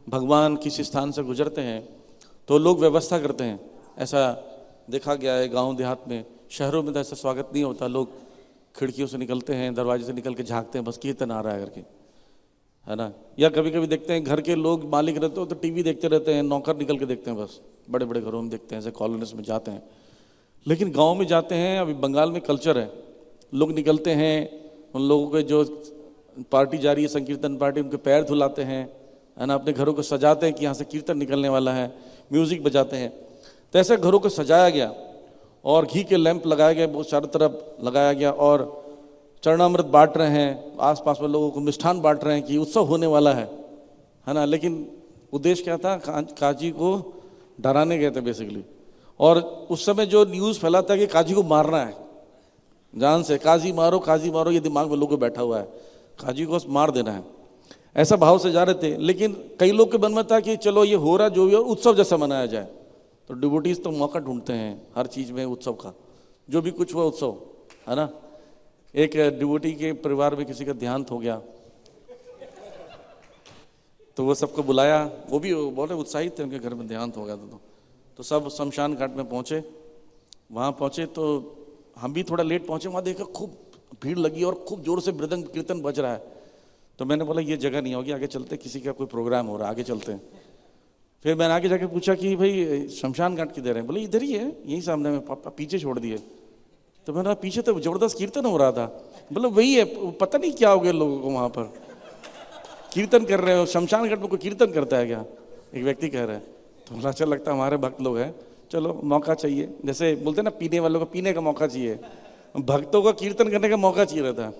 [SPEAKER 1] भगवान किसी स्थान से गुजरते हैं तो लोग व्यवस्था करते हैं। ऐसा देखा गया है गांव देहात में, शहरों में तो ऐसा स्वागत नहीं होता। लोग खिड़कियों से निकलते हैं, दरवाजे से निकल के झांकते हैं, बस कीर्तन आ रहा है करके, है ना। या कभी कभी देखते हैं घर के लोग मालिक रहते हो तो टीवी देखते रहते हैं, नौकर निकल के देखते हैं, बस बड़े बड़े घरों में देखते हैं, ऐसे कॉलोनीज में जाते हैं। लेकिन गाँव में जाते हैं, अभी बंगाल में कल्चर है, लोग निकलते हैं, उन लोगों के जो पार्टी जा रही है संकीर्तन पार्टी, उनके पैर धुलाते हैं, है ना, अपने घरों को सजाते हैं कि यहाँ से कीर्तन निकलने वाला है, म्यूजिक बजाते हैं। तो ऐसे घरों को सजाया गया और घी के लैंप लगाए गए, बहुत चारों तरफ लगाया गया और चरणामृत बांट रहे हैं, आसपास में लोगों को मिष्ठान बांट रहे हैं कि उत्सव होने वाला है ना। लेकिन उद्देश्य क्या था, काजी को डराने गए थे बेसिकली। और उस समय जो न्यूज़ फैला था कि काजी को मारना है जान से, काजी मारो, ये दिमाग में लोगों को बैठा हुआ है, काजी को मार देना है, ऐसा भाव से जा रहे थे। लेकिन कई लोग के मन में था कि चलो ये हो रहा जो भी, और उत्सव जैसा मनाया जाए। तो डिवोटीज तो मौका ढूंढते हैं हर चीज़ में उत्सव का, जो भी कुछ हुआ उत्सव, है ना। एक डिवोटी के परिवार में किसी का देहांत हो गया, तो वो सबको बुलाया, वो भी बहुत उत्साहित थे, उनके घर में देहांत हो गया था। तो सब शमशान घाट में पहुँचे, वहाँ पहुँचे तो हम भी थोड़ा लेट पहुँचे। वहाँ देखा खूब भीड़ लगी और खूब जोर से मृदंग कीर्तन बज रहा है। तो मैंने बोला ये जगह नहीं होगी, आगे चलते, किसी का कोई प्रोग्राम हो रहा है, आगे चलते हैं। फिर मैंने आगे जाके पूछा कि भाई शमशान घाट किधर है? बोले इधर ही है, यहीं सामने में, पापा पीछे छोड़ दिए। तो मैंने कहा पीछे तो जबरदस्त कीर्तन हो रहा था। बोले वही है, पता नहीं क्या हो गया लोगों को वहाँ पर, कीर्तन कर रहे हो, शमशान घाट में कोई कीर्तन करता है क्या? एक व्यक्ति कह रहा है। तो बोला अच्छा लगता है हमारे भक्त लोग हैं, चलो मौका चाहिए, जैसे बोलते हैं ना पीने वालों को पीने का मौका चाहिए, भक्तों को कीर्तन करने का मौका चाहिए रहता है।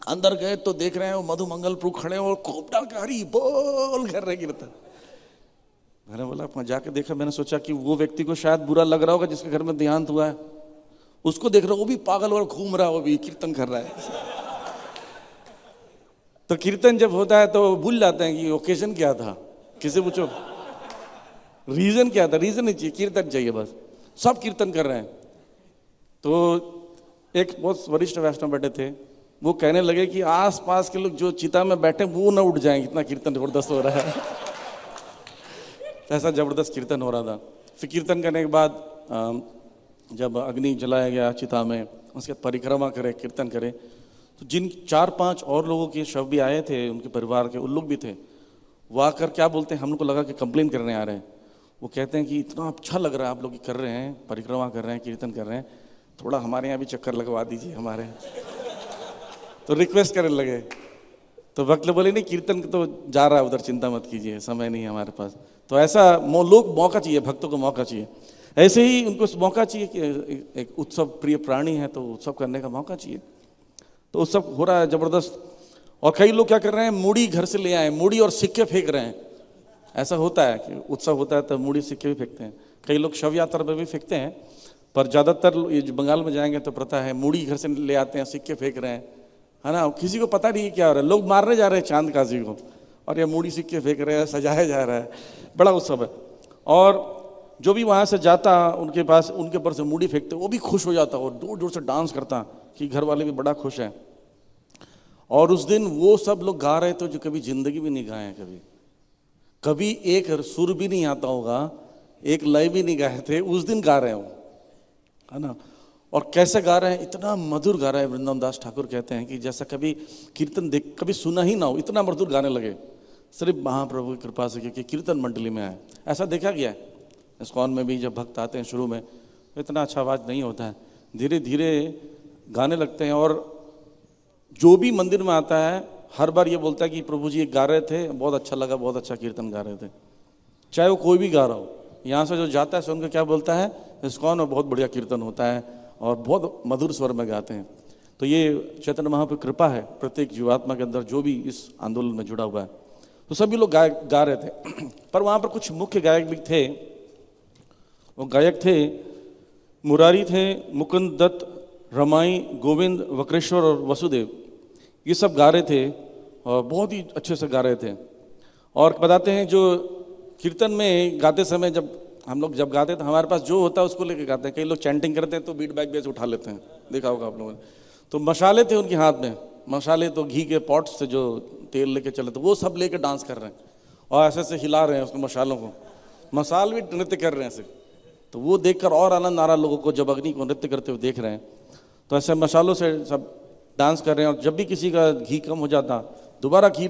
[SPEAKER 1] अंदर गए तो देख रहे हैं वो मधु मंगल प्रभु खड़े और खूब डाल के हरी बोल कर रहे कीर्तन। मैंने बोला मैं जाके देखा, मैंने सोचा कि वो व्यक्ति को शायद बुरा लग रहा होगा जिसके घर में देहांत हुआ है, उसको देख रहा वो भी पागल और घूम रहा है, वो भी कीर्तन कर रहा है। तो कीर्तन जब होता है तो भूल जाते हैं कि ओकेजन क्या था, किसी पूछो रीजन क्या था, रीजन नहीं चाहिए, कीर्तन चाहिए बस। सब कीर्तन कर रहे हैं। तो एक बहुत वरिष्ठ वैष्णव बैठे थे, वो कहने लगे कि आसपास के लोग जो चिता में बैठे वो न उठ जाएं, इतना कीर्तन जबरदस्त हो रहा है। ऐसा जबरदस्त कीर्तन हो रहा था। फिर कीर्तन करने के बाद जब अग्नि जलाया गया चिता में, उसके परिक्रमा करे, कीर्तन करे, तो जिन 4-5 और लोगों के शव भी आए थे, उनके परिवार के, उन लोग भी थे, वो आकर क्या बोलते हैं, हम लोग को लगा कि कंप्लेन करने आ रहे हैं। वो कहते हैं कि इतना अच्छा लग रहा है आप लोग कर रहे हैं, परिक्रमा कर रहे हैं, कीर्तन कर रहे हैं, थोड़ा हमारे यहाँ भी चक्कर लगवा दीजिए हमारे। तो रिक्वेस्ट करने लगे। तो वक्त बोले नहीं कीर्तन तो जा रहा है उधर, चिंता मत कीजिए, समय नहीं है हमारे पास। तो ऐसा लोग मौका चाहिए, भक्तों को मौका चाहिए। ऐसे ही उनको मौका चाहिए कि एक उत्सव प्रिय प्राणी है तो उत्सव करने का मौका चाहिए। तो उत्सव हो रहा है जबरदस्त। और कई लोग क्या कर रहे हैं, मूड़ी घर से ले आए, मूड़ी और सिक्के फेंक रहे हैं। ऐसा होता है कि उत्सव होता है तो मूड़ी सिक्के भी फेंकते हैं। कई लोग शव यात्रा पर भी फेंकते हैं, पर ज़्यादातर ये जो बंगाल में जाएंगे तो पता है मूड़ी घर से ले आते हैं, सिक्के फेंक रहे हैं, है ना। किसी को पता नहीं क्या हो रहा है, लोग मारने जा रहे हैं चांद काजी को और ये मूड़ी सिक्के फेंक रहे हैं, सजाया जा रहा है, बड़ा उत्सव है। और जो भी वहाँ से जाता उनके पास, उनके ऊपर से मूड़ी फेंकते, वो भी खुश हो जाता और दूर दूर से डांस करता कि घर वाले भी बड़ा खुश हैं। और उस दिन वो सब लोग गा रहे थे जो कभी जिंदगी भी नहीं गाए हैं, कभी कभी एक सुर भी नहीं आता होगा, एक लय भी नहीं गाए थे, उस दिन गा रहे हो, है ना। और कैसे गा रहे हैं, इतना मधुर गा रहे हैं। वृंदावन दास ठाकुर कहते हैं कि जैसा कभी कीर्तन देख कभी सुना ही ना हो, इतना मधुर गाने लगे, सिर्फ महाप्रभु की कृपा से, क्योंकि कीर्तन मंडली में आए। ऐसा देखा गया है इस्कॉन में भी, जब भक्त आते हैं शुरू में इतना अच्छा आवाज़ नहीं होता है, धीरे धीरे गाने लगते हैं। और जो भी मंदिर में आता है हर बार ये बोलता है कि प्रभु जी गा रहे थे, बहुत अच्छा लगा, बहुत अच्छा कीर्तन गा रहे थे, चाहे वो कोई भी गा रहा हो। यहाँ से जो जाता है सुन के क्या बोलता है, इस्कॉन में बहुत बढ़िया कीर्तन होता है और बहुत मधुर स्वर में गाते हैं। तो ये चैतन्य महाप्रभु की कृपा है प्रत्येक जीवात्मा के अंदर जो भी इस आंदोलन में जुड़ा हुआ है। तो सभी लोग गा रहे थे। पर वहाँ पर कुछ मुख्य गायक भी थे। वो गायक थे, मुरारी थे, मुकुंद दत्त, रमाई, गोविंद, वक्रेश्वर और वसुदेव, ये सब गा रहे थे और बहुत ही अच्छे से गा रहे थे। और बताते हैं जो कीर्तन में गाते समय, जब हम लोग जब गाते हैं तो हमारे पास जो होता है उसको लेके गाते हैं। कई लोग चैंटिंग करते हैं तो बीट बैक बेस उठा लेते हैं, देखा होगा आप लोगों ने। तो मशाले थे उनके हाथ में, मशाले तो घी के पॉट से जो तेल लेके चले थे वो सब लेके डांस कर रहे हैं और ऐसे ऐसे हिला रहे हैं उसको मशालों को, मसाल भी नृत्य कर रहे हैं ऐसे। तो वो देखकर और आनंद आ रहा लोगों को, जब अग्नि को नृत्य करते हुए देख रहे हैं। तो ऐसे मसालों से सब डांस कर रहे हैं। और जब भी किसी का घी कम हो जाता दोबारा घी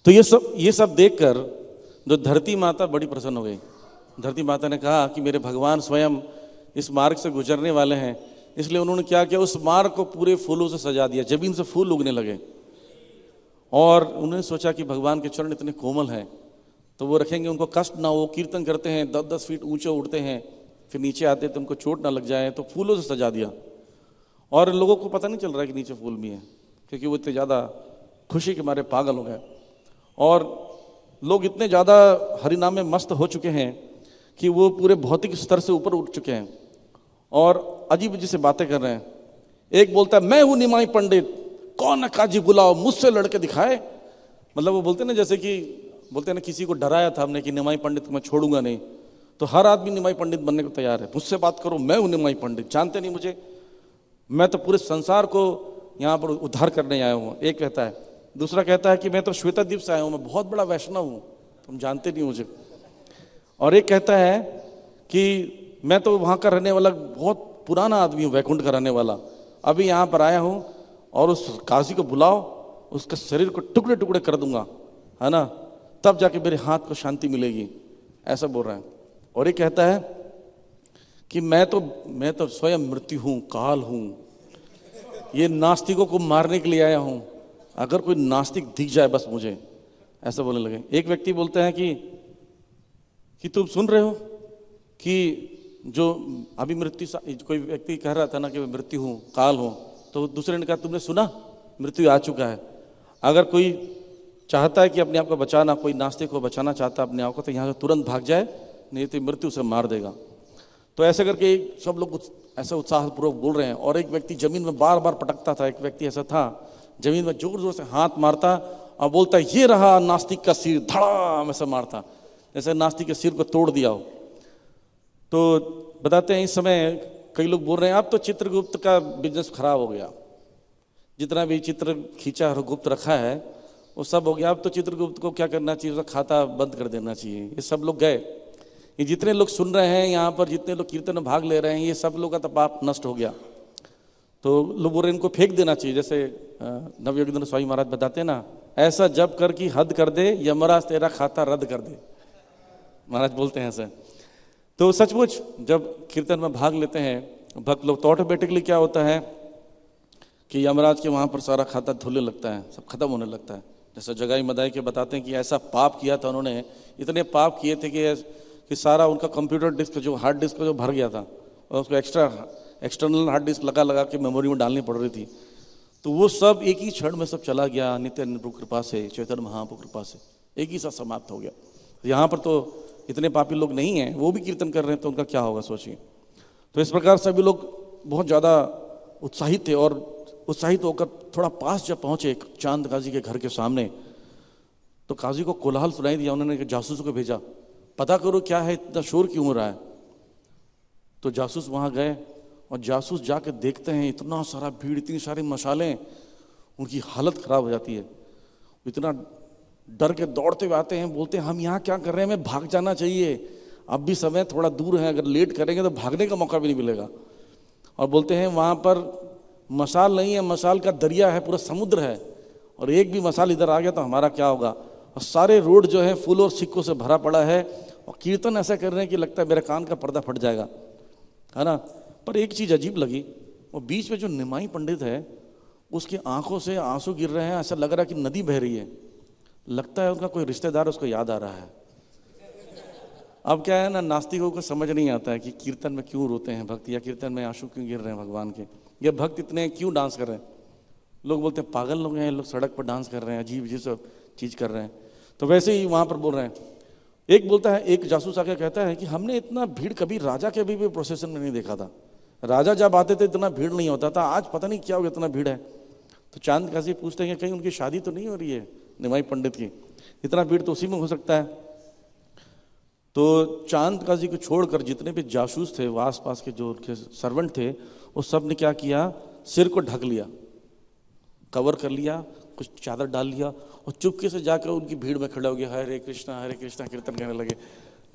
[SPEAKER 1] तो ये सब देखकर जो धरती माता बड़ी प्रसन्न हो गई। धरती माता ने कहा कि मेरे भगवान स्वयं इस मार्ग से गुजरने वाले हैं, इसलिए उन्होंने क्या किया, उस मार्ग को पूरे फूलों से सजा दिया, जमीन से फूल उगने लगे। और उन्होंने सोचा कि भगवान के चरण इतने कोमल हैं तो वो रखेंगे, उनको कष्ट ना हो। कीर्तन करते हैं, 10-10 फीट ऊंचे उड़ते हैं, फिर नीचे आते हैं तो उनको चोट ना लग जाए, तो फूलों से सजा दिया। और लोगों को पता नहीं चल रहा है कि नीचे फूल भी हैं, क्योंकि वो इतने ज़्यादा खुशी के मारे पागल हो गए। और लोग इतने ज़्यादा हरिनाम में मस्त हो चुके हैं कि वो पूरे भौतिक स्तर से ऊपर उठ चुके हैं और अजीब अजीब से बातें कर रहे हैं। एक बोलता है मैं हूँ निमाई पंडित, कौन है काजी बुलाओ, मुझसे लड़के दिखाए। मतलब वो बोलते हैं ना, जैसे कि बोलते हैं ना, किसी को डराया था हमने कि निमाई पंडित को मैं छोड़ूंगा नहीं, तो हर आदमी निमाई पंडित बनने को तैयार है। मुझसे बात करो, मैं हूँ निमाई पंडित, जानते नहीं मुझे, मैं तो पूरे संसार को यहाँ पर उद्धार करने आया हूँ। एक कहता है, दूसरा कहता है कि मैं तो श्वेताद्वीप से आया हूँ, मैं बहुत बड़ा वैष्णव हूँ, तुम जानते नहीं मुझे। और एक कहता है कि मैं तो वहाँ का रहने वाला बहुत पुराना आदमी हूँ, वैकुंठ का रहने वाला, अभी यहाँ पर आया हूँ और उस काजी को बुलाओ, उसके शरीर को टुकड़े टुकड़े कर दूंगा, है ना, तब जाके मेरे हाथ को शांति मिलेगी, ऐसा बोल रहा है। और एक कहता है कि मैं तो स्वयं मृत्यु हूँ, काल हूँ, ये नास्तिकों को मारने के लिए आया हूँ, अगर कोई नास्तिक दिख जाए बस मुझे, ऐसा बोलने लगे। एक व्यक्ति बोलते हैं कि तुम सुन रहे हो कि जो अभी कोई व्यक्ति कह रहा था ना कि मैं मृत्यु हूँ, काल हूँ, तो दूसरे ने कहा तुमने सुना मृत्यु आ चुका है। अगर कोई चाहता है कि अपने आप को बचाना, कोई नास्तिक को बचाना चाहता है अपने आप को, तो यहाँ से तुरंत भाग जाए, नहीं तो मृत्यु से मार देगा। तो ऐसे करके सब लोग ऐसा उत्साहपूर्वक बोल रहे हैं। और एक व्यक्ति जमीन में बार बार पटकता था, एक व्यक्ति ऐसा था जमीन में जोर जोर से हाथ मारता और बोलता ये रहा नास्तिक का सिर, धड़ाम ऐसा मारता, जैसे नास्तिक के सिर को तोड़ दिया हो। तो बताते हैं इस समय कई लोग बोल रहे हैं अब तो चित्रगुप्त का बिजनेस खराब हो गया, जितना भी चित्र खींचा और गुप्त रखा है वो सब हो गया, अब तो चित्रगुप्त को क्या करना चाहिए, उसका खाता बंद कर देना चाहिए। ये सब लोग गए, ये जितने लोग सुन रहे हैं यहाँ पर, जितने लोग कीर्तन में भाग ले रहे हैं, ये सब लोग का तो पाप नष्ट हो गया, तो लोग बोल रहे हैं इनको फेंक देना चाहिए। जैसे नवयोगेंद्र स्वामी महाराज बताते हैं ना, ऐसा जब कर कि हद कर दे, यमराज तेरा खाता रद्द कर दे, महाराज बोलते हैं ऐसा। तो सचमुच जब कीर्तन में भाग लेते हैं भक्त लोग, तो ऑटोमेटिकली क्या होता है कि यमराज के वहाँ पर सारा खाता धुलने लगता है, सब खत्म होने लगता है। जैसे जगाई मदाई के बताते हैं कि ऐसा पाप किया था उन्होंने, इतने पाप किए थे कि सारा उनका कंप्यूटर डिस्क जो हार्ड डिस्क जो भर गया था और उसको एक्सटर्नल हार्ड डिस्क लगा के मेमोरी में डालनी पड़ रही थी, तो वो सब एक ही क्षण में सब चला गया, नित्यानंद प्रभु कृपा से, चैतन्य महाप्रभु कृपा से एक ही साथ समाप्त हो गया। यहाँ पर तो इतने पापी लोग नहीं हैं, वो भी कीर्तन कर रहे हैं, तो उनका क्या होगा सोचिए। तो इस प्रकार सभी लोग बहुत ज़्यादा उत्साहित थे और उत्साहित होकर थोड़ा पास जब पहुंचे चांद काजी के घर के सामने, तो काजी को कोलाहल सुनाई दिया। उन्होंने जासूस को भेजा, पता करो क्या है, इतना शोर क्यों हो रहा है। तो जासूस वहां गए और जासूस जाके देखते हैं इतना सारा भीड़, इतनी सारी मशालें, उनकी हालत खराब हो जाती है। इतना डर के दौड़ते हुए आते हैं, बोलते हैं हम यहाँ क्या कर रहे हैं, हमें भाग जाना चाहिए, अब भी समय थोड़ा दूर है, अगर लेट करेंगे तो भागने का मौका भी नहीं मिलेगा। और बोलते हैं वहाँ पर मशाल नहीं है, मशाल का दरिया है, पूरा समुद्र है, और एक भी मशाल इधर आ गया तो हमारा क्या होगा। और सारे रोड जो है फूल और सिक्कों से भरा पड़ा है, और कीर्तन ऐसा कर रहे हैं कि लगता है मेरे कान का पर्दा फट जाएगा, है ना। पर एक चीज़ अजीब लगी, वो बीच में जो निमाई पंडित है उसकी आंखों से आंसू गिर रहे हैं, ऐसा लग रहा है कि नदी बह रही है, लगता है उनका कोई रिश्तेदार उसको याद आ रहा है। अब क्या है ना, नास्तिकों को समझ नहीं आता है कि कीर्तन में क्यों रोते हैं भक्त, या कीर्तन में आंसू क्यों गिर रहे हैं भगवान के, ये भक्त इतने क्यों डांस कर रहे हैं। लोग बोलते हैं पागल लोग हैं, लोग सड़क पर डांस कर रहे हैं, अजीब अजीब सब चीज़ कर रहे हैं। तो वैसे ही वहाँ पर बोल रहे हैं। एक बोलता है, एक जासूस आके कहता है कि हमने इतना भीड़ कभी राजा के भी प्रोसेशन में नहीं देखा था, राजा जब आते थे इतना भीड़ नहीं होता था, आज पता नहीं क्या हो गया इतना भीड़ है। तो चांद काजी पूछते हैं कि कहीं उनकी शादी तो नहीं हो रही है निमाई पंडित की, इतना भीड़ तो उसी में हो सकता है। तो चांद काजी को छोड़कर जितने भी जासूस थे, वो आस पास के जो उनके सर्वेंट थे, वो सब ने क्या किया, सिर को ढक लिया, कवर कर लिया, कुछ चादर डाल लिया, और चुपके से जाकर उनकी भीड़ में खड़े हो गया, हरे कृष्णा कीर्तन करने लगे।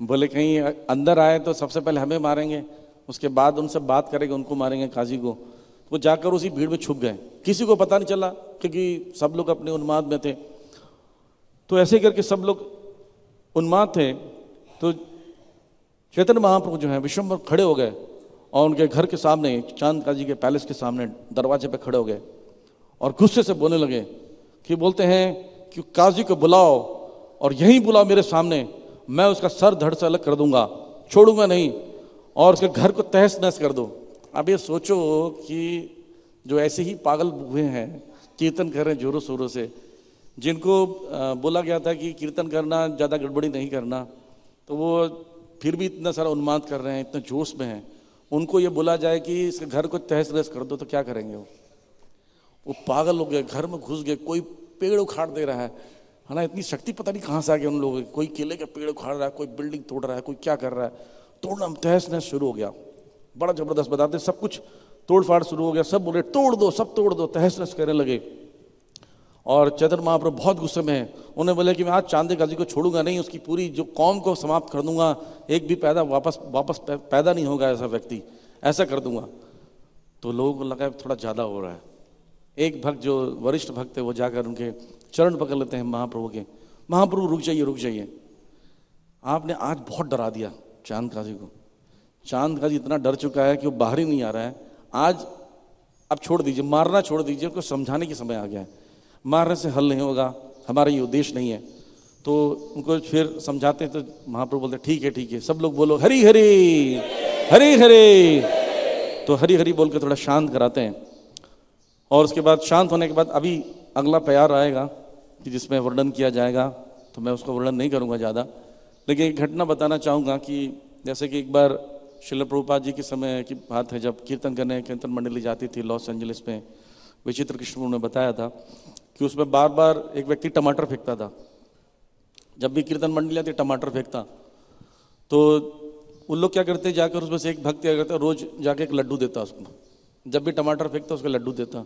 [SPEAKER 1] बोले कहीं अंदर आए तो सबसे पहले हमें मारेंगे, उसके बाद उनसे बात करेंगे, उनको मारेंगे काजी को। वो जाकर उसी भीड़ में छुप गए, किसी को पता नहीं चला क्योंकि सब लोग अपने उन्माद में थे।
[SPEAKER 2] तो ऐसे करके सब लोग उन्माद थे। तो चैतन्य महाप्रभु जो है विश्वम्भर खड़े हो गए और उनके घर के सामने, चांद काजी के पैलेस के सामने दरवाजे पे खड़े हो गए और गुस्से से बोलने लगे कि बोलते हैं कि काजी को बुलाओ और यहीं बुलाओ मेरे सामने, मैं उसका सर धड़ से अलग कर दूंगा, छोड़ूंगा नहीं, और उसके घर को तहस नहस कर दो। अब ये सोचो कि जो ऐसे ही पागल हुए हैं, कीर्तन कर रहे हैं जोरों शोरों से, जिनको बोला गया था कि कीर्तन करना, ज़्यादा गड़बड़ी नहीं करना, तो वो फिर भी इतना सारा उन्माद कर रहे हैं, इतने जोश में हैं, उनको ये बोला जाए कि इसके घर को तहस नहस कर दो तो क्या करेंगे वो पागल हो गए, घर में घुस गए, कोई पेड़ उखाड़ दे रहा है ना, इतनी शक्ति पता नहीं कहाँ से आ गई उन लोगों की, कोई केले के पेड़ उखाड़ रहा है, कोई बिल्डिंग तोड़ रहा है, कोई क्या कर रहा है, तोड़ना तहस नहस शुरू हो गया। बड़ा जबरदस्त बताते, सब कुछ तोड़ फाड़ शुरू हो गया, सब बोले तोड़ दो, सब तोड़ दो, तहस नहस करने लगे। और चैतन्य महाप्रभु बहुत गुस्से में है, उन्होंने बोले कि मैं आज चांद काजी को छोड़ूंगा नहीं, उसकी पूरी जो कौम को समाप्त कर दूंगा, एक भी वापस पैदा नहीं होगा ऐसा व्यक्ति, ऐसा कर दूंगा। तो लोगों को लगा थोड़ा ज़्यादा हो रहा है। एक भक्त जो वरिष्ठ भक्त है वो जाकर उनके चरण पकड़ लेते हैं महाप्रभु के, महाप्रभु रुक जाइए, आपने आज बहुत डरा दिया चांद काजी को, चांद काजी इतना डर चुका है कि वो बाहर ही नहीं आ रहा है, आज अब छोड़ दीजिए, मारना छोड़ दीजिए, उसको समझाने की समय आ गया है, मारने से हल नहीं होगा, हमारा ये उद्देश्य नहीं है। तो उनको फिर समझाते हैं तो महाप्रभु बोलते ठीक है, सब लोग बोलो हरी हरी हरी हरी, तो हरी हरी बोल के थोड़ा शांत कराते हैं। और उसके बाद शांत होने के बाद अभी अगला प्यार आएगा कि जिसमें वर्णन किया जाएगा, तो मैं उसको वर्णन नहीं करूँगा ज़्यादा, लेकिन एक घटना बताना चाहूँगा कि जैसे कि एक बार श्रील प्रभुपाद जी के समय की बात है, जब कीर्तन मंडली जाती थी लॉस एंजलिस में, विचित्र कृष्ण ने बताया था कि उसमें बार बार एक व्यक्ति टमाटर फेंकता था, जब भी कीर्तन मंडली आती टमाटर फेंकता, तो उन लोग क्या करते, जाकर उसमें से एक भक्त क्या करता, रोज जाके एक लड्डू देता उसको, जब भी टमाटर फेंकता उसको लड्डू देता।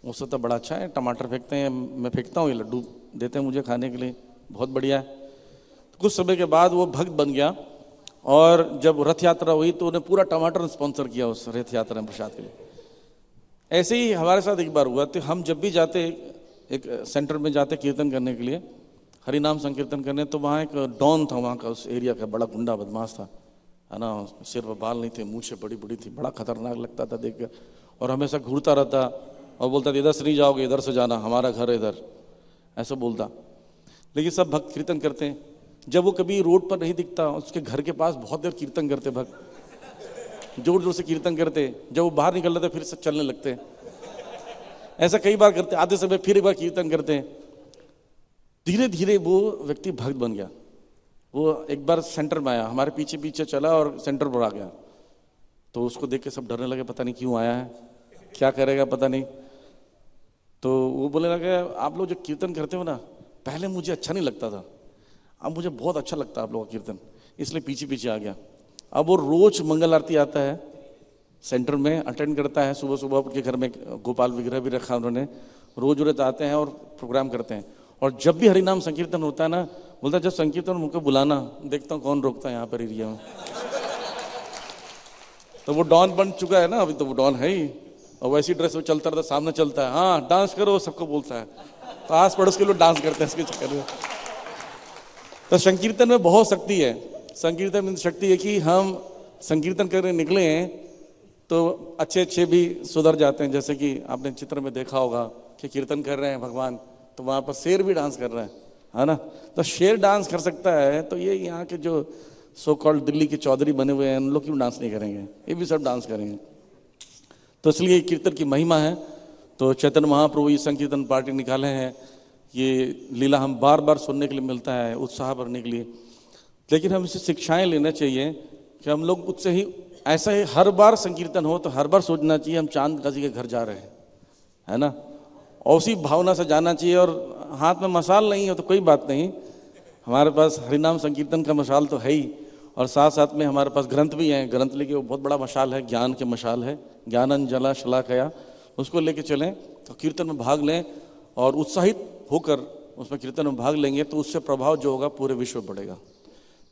[SPEAKER 2] उससे तो बड़ा अच्छा है, टमाटर फेंकते हैं, मैं फेंकता हूँ, ये लड्डू देते हैं मुझे खाने के लिए, बहुत बढ़िया है। तो कुछ समय के बाद वो भक्त बन गया और जब रथ यात्रा हुई तो उन्हें पूरा टमाटर स्पॉन्सर किया उस रथ यात्रा में प्रसाद के लिए। ऐसे ही हमारे साथ एक बार हुआ, तो हम जब भी जाते एक सेंटर में जाते कीर्तन करने के लिए, हरि नाम संकीर्तन करने, तो वहाँ एक डॉन था वहाँ का, उस एरिया का बड़ा गुंडा बदमाश था, है ना, सिर पर बाल नहीं थे, मूछें बड़ी बड़ी थी, बड़ा खतरनाक लगता था देख कर, और हमेशा घूरता रहता और बोलता था इधर से नहीं जाओगे, इधर से जाना, हमारा घर है इधर, ऐसा बोलता। लेकिन सब भक्त कीर्तन करते हैं, जब वो कभी रोड पर नहीं दिखता, उसके घर के पास बहुत देर कीर्तन करते भक्त, जोर जोर से कीर्तन करते, जब वो बाहर निकल लेते फिर से चलने लगते, ऐसा कई बार करते, आधे समय फिर एक बार कीर्तन करते। धीरे धीरे वो व्यक्ति भक्त बन गया। वो एक बार सेंटर में आया, हमारे पीछे पीछे चला और सेंटर पर आ गया, तो उसको देख के सब डरने लगे, पता नहीं क्यों आया है, क्या करेगा पता नहीं। तो वो बोलने लगे आप लोग जो कीर्तन करते हो ना, पहले मुझे अच्छा नहीं लगता था, अब मुझे बहुत अच्छा लगता है आप लोगों का कीर्तन, इसलिए पीछे पीछे आ गया। अब वो रोज मंगल आरती आता है, सेंटर में अटेंड करता है, सुबह सुबह उनके घर में गोपाल विग्रह भी रखा उन्होंने, रोज रोज आते हैं और प्रोग्राम करते हैं। और जब भी हरिनाम संकीर्तन होता है ना, बोलता है जब संकीर्तन मुझको बुलाना, देखता हूँ कौन रोकता है यहाँ पर एरिया में। तो वो डॉन बन चुका है ना, अभी तो वो डॉन है ही, और वैसी ड्रेस में चलता रहता, सामने चलता है, हाँ डांस करो सबको बोलता है, तो आस पड़ोस के लोग डांस करते हैं इसके चक्कर में। तो संकीर्तन में बहुत शक्ति है, संकीर्तन में शक्ति है कि हम संकीर्तन करने निकले हैं तो अच्छे अच्छे भी सुधर जाते हैं। जैसे कि आपने चित्र में देखा होगा कि कीर्तन कर रहे हैं भगवान, तो वहाँ पर शेर भी डांस कर रहा है ना, तो शेर डांस कर सकता है, तो ये यहाँ के जो सो कॉल्ड दिल्ली के चौधरी बने हुए हैं, उन लोग क्यों डांस नहीं करेंगे, ये भी सब डांस करेंगे। तो इसलिए कीर्तन की महिमा है। तो चैतन्य महाप्रभु ये संकीर्तन पार्टी निकाले हैं, ये लीला हम बार बार सुनने के लिए मिलता है, उत्साह भरने के लिए। लेकिन हम इससे शिक्षाएं लेना चाहिए कि हम लोग उससे ही ऐसा ही हर बार संकीर्तन हो तो हर बार सोचना चाहिए हम चांद काजी के घर जा रहे हैं, है ना, और उसी भावना से जाना चाहिए। और हाथ में मशाल नहीं हो तो कोई बात नहीं, हमारे पास हरिनाम संकीर्तन का मशाल तो है ही, और साथ साथ में हमारे पास ग्रंथ भी हैं, ग्रंथ लेके वो बहुत बड़ा मशाल है, ज्ञान के मशाल है, ज्ञानन जला शलाकया, उसको लेके चलें तो कीर्तन में भाग लें और उत्साहित होकर उसमें कीर्तन में भाग लेंगे तो उससे प्रभाव जो होगा पूरे विश्व में पड़ेगा।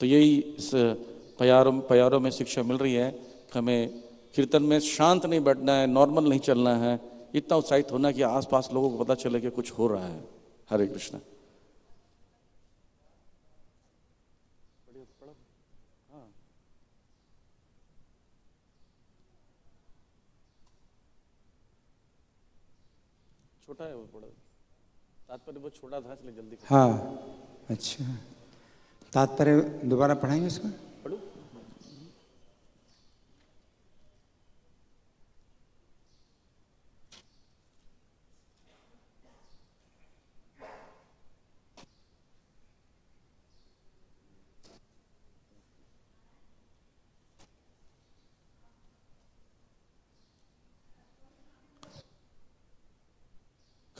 [SPEAKER 2] तो यही इस प्यारों में शिक्षा मिल रही है कि हमें कीर्तन में शांत नहीं बैठना है, नॉर्मल नहीं चलना है, इतना उत्साहित होना कि आसपास लोगों को पता चले कि कुछ हो रहा है। हरे कृष्ण। छोटा है वो थोड़ा, तात्पर्य बहुत छोटा था इसलिए जल्दी
[SPEAKER 3] हाँ, अच्छा, तात्पर्य दोबारा पढ़ाएंगे इसका?
[SPEAKER 2] पढ़ो।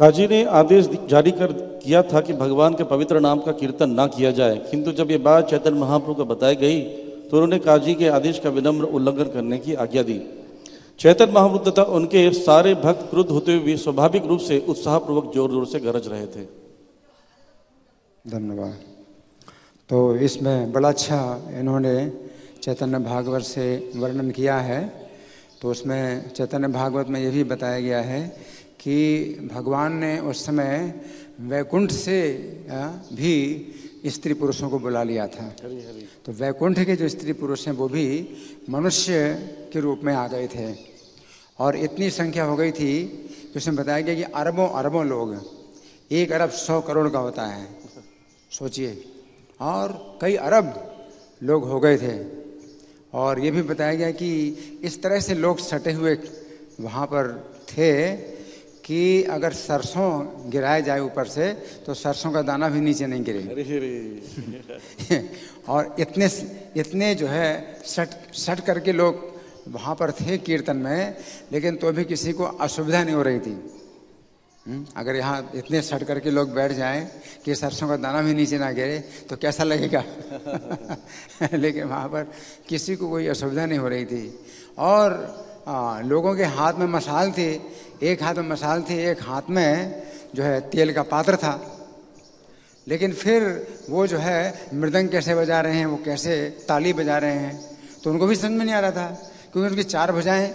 [SPEAKER 2] काजी ने आदेश जारी कर किया था कि भगवान के पवित्र नाम का कीर्तन ना किया जाए, किंतु जब ये बात चैतन्य महाप्रभु को बताई गई तो उन्होंने काजी के आदेश का विनम्र उल्लंघन करने की आज्ञा दी। चैतन्य महाप्रभु तथा उनके सारे भक्त क्रुद्ध होते हुए भी स्वाभाविक रूप से उत्साहपूर्वक जोर जोर से गरज रहे थे।
[SPEAKER 3] धन्यवाद। तो इसमें बड़ा अच्छा इन्होंने चैतन्य भागवत से वर्णन किया है। तो उसमें चैतन्य भागवत में ये भी बताया गया है कि भगवान ने उस समय वैकुंठ से भी स्त्री पुरुषों को बुला लिया था। तो वैकुंठ के जो स्त्री पुरुष हैं वो भी मनुष्य के रूप में आ गए थे और इतनी संख्या हो गई थी कि उसमें बताया गया कि अरबों अरबों लोग, 1 अरब 100 करोड़ का होता है, सोचिए, और कई अरब लोग हो गए थे। और ये भी बताया गया कि इस तरह से लोग सटे हुए वहाँ पर थे कि अगर सरसों गिराया जाए ऊपर से तो सरसों का दाना भी नीचे नहीं गिरे। और इतने जो है सट करके लोग वहाँ पर थे कीर्तन में, लेकिन तो भी किसी को असुविधा नहीं हो रही थी। अगर यहाँ इतने सट करके लोग बैठ जाएं कि सरसों का दाना भी नीचे ना गिरे तो कैसा लगेगा। लेकिन वहाँ पर किसी को कोई असुविधा नहीं हो रही थी। और लोगों के हाथ में मशाल थी, एक हाथ में मशाल थी, एक हाथ में जो है तेल का पात्र था। लेकिन फिर वो जो है मृदंग कैसे बजा रहे हैं, वो कैसे ताली बजा रहे हैं, तो उनको भी समझ में नहीं आ रहा था, क्योंकि उनकी 4 भुजाएं,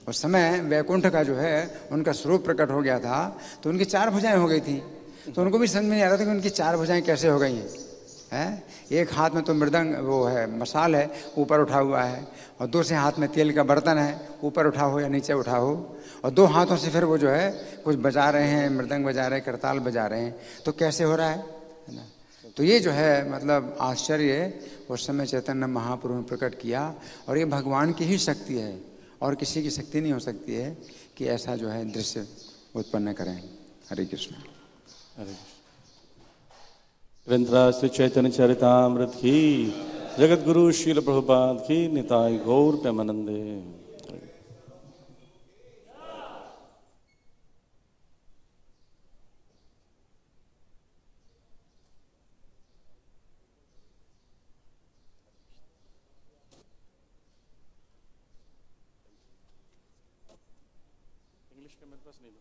[SPEAKER 3] उस समय वैकुंठ का जो है उनका स्वरूप प्रकट हो गया था, तो उनकी 4 भुजाएं हो गई थी। तो उनको भी समझ में नहीं आ रहा था कि उनकी 4 भुजाएं कैसे हो गई हैं। एक हाथ में तो मृदंग वो है, मशाल है, ऊपर उठा हुआ है, और दूसरे हाथ में तेल का बर्तन है, ऊपर उठा हो या नीचे उठा हो, और 2 हाथों से फिर वो जो है कुछ बजा रहे हैं, मृदंग बजा रहे हैं, करताल बजा रहे हैं। तो कैसे हो रहा है ना। तो ये जो है मतलब आश्चर्य उस समय चैतन्य महाप्रभु ने प्रकट किया। और ये भगवान की ही शक्ति है, और किसी की शक्ति नहीं हो सकती है कि ऐसा जो है दृश्य उत्पन्न करें। हरे कृष्ण।
[SPEAKER 2] हरे ग्रंथराज श्री चैतन्य चरितामृत की, जगत गुरु शील प्रभुपाद की, निताय गौर प्रेमानंदे। इंग्लिश का मेरे पास नहीं।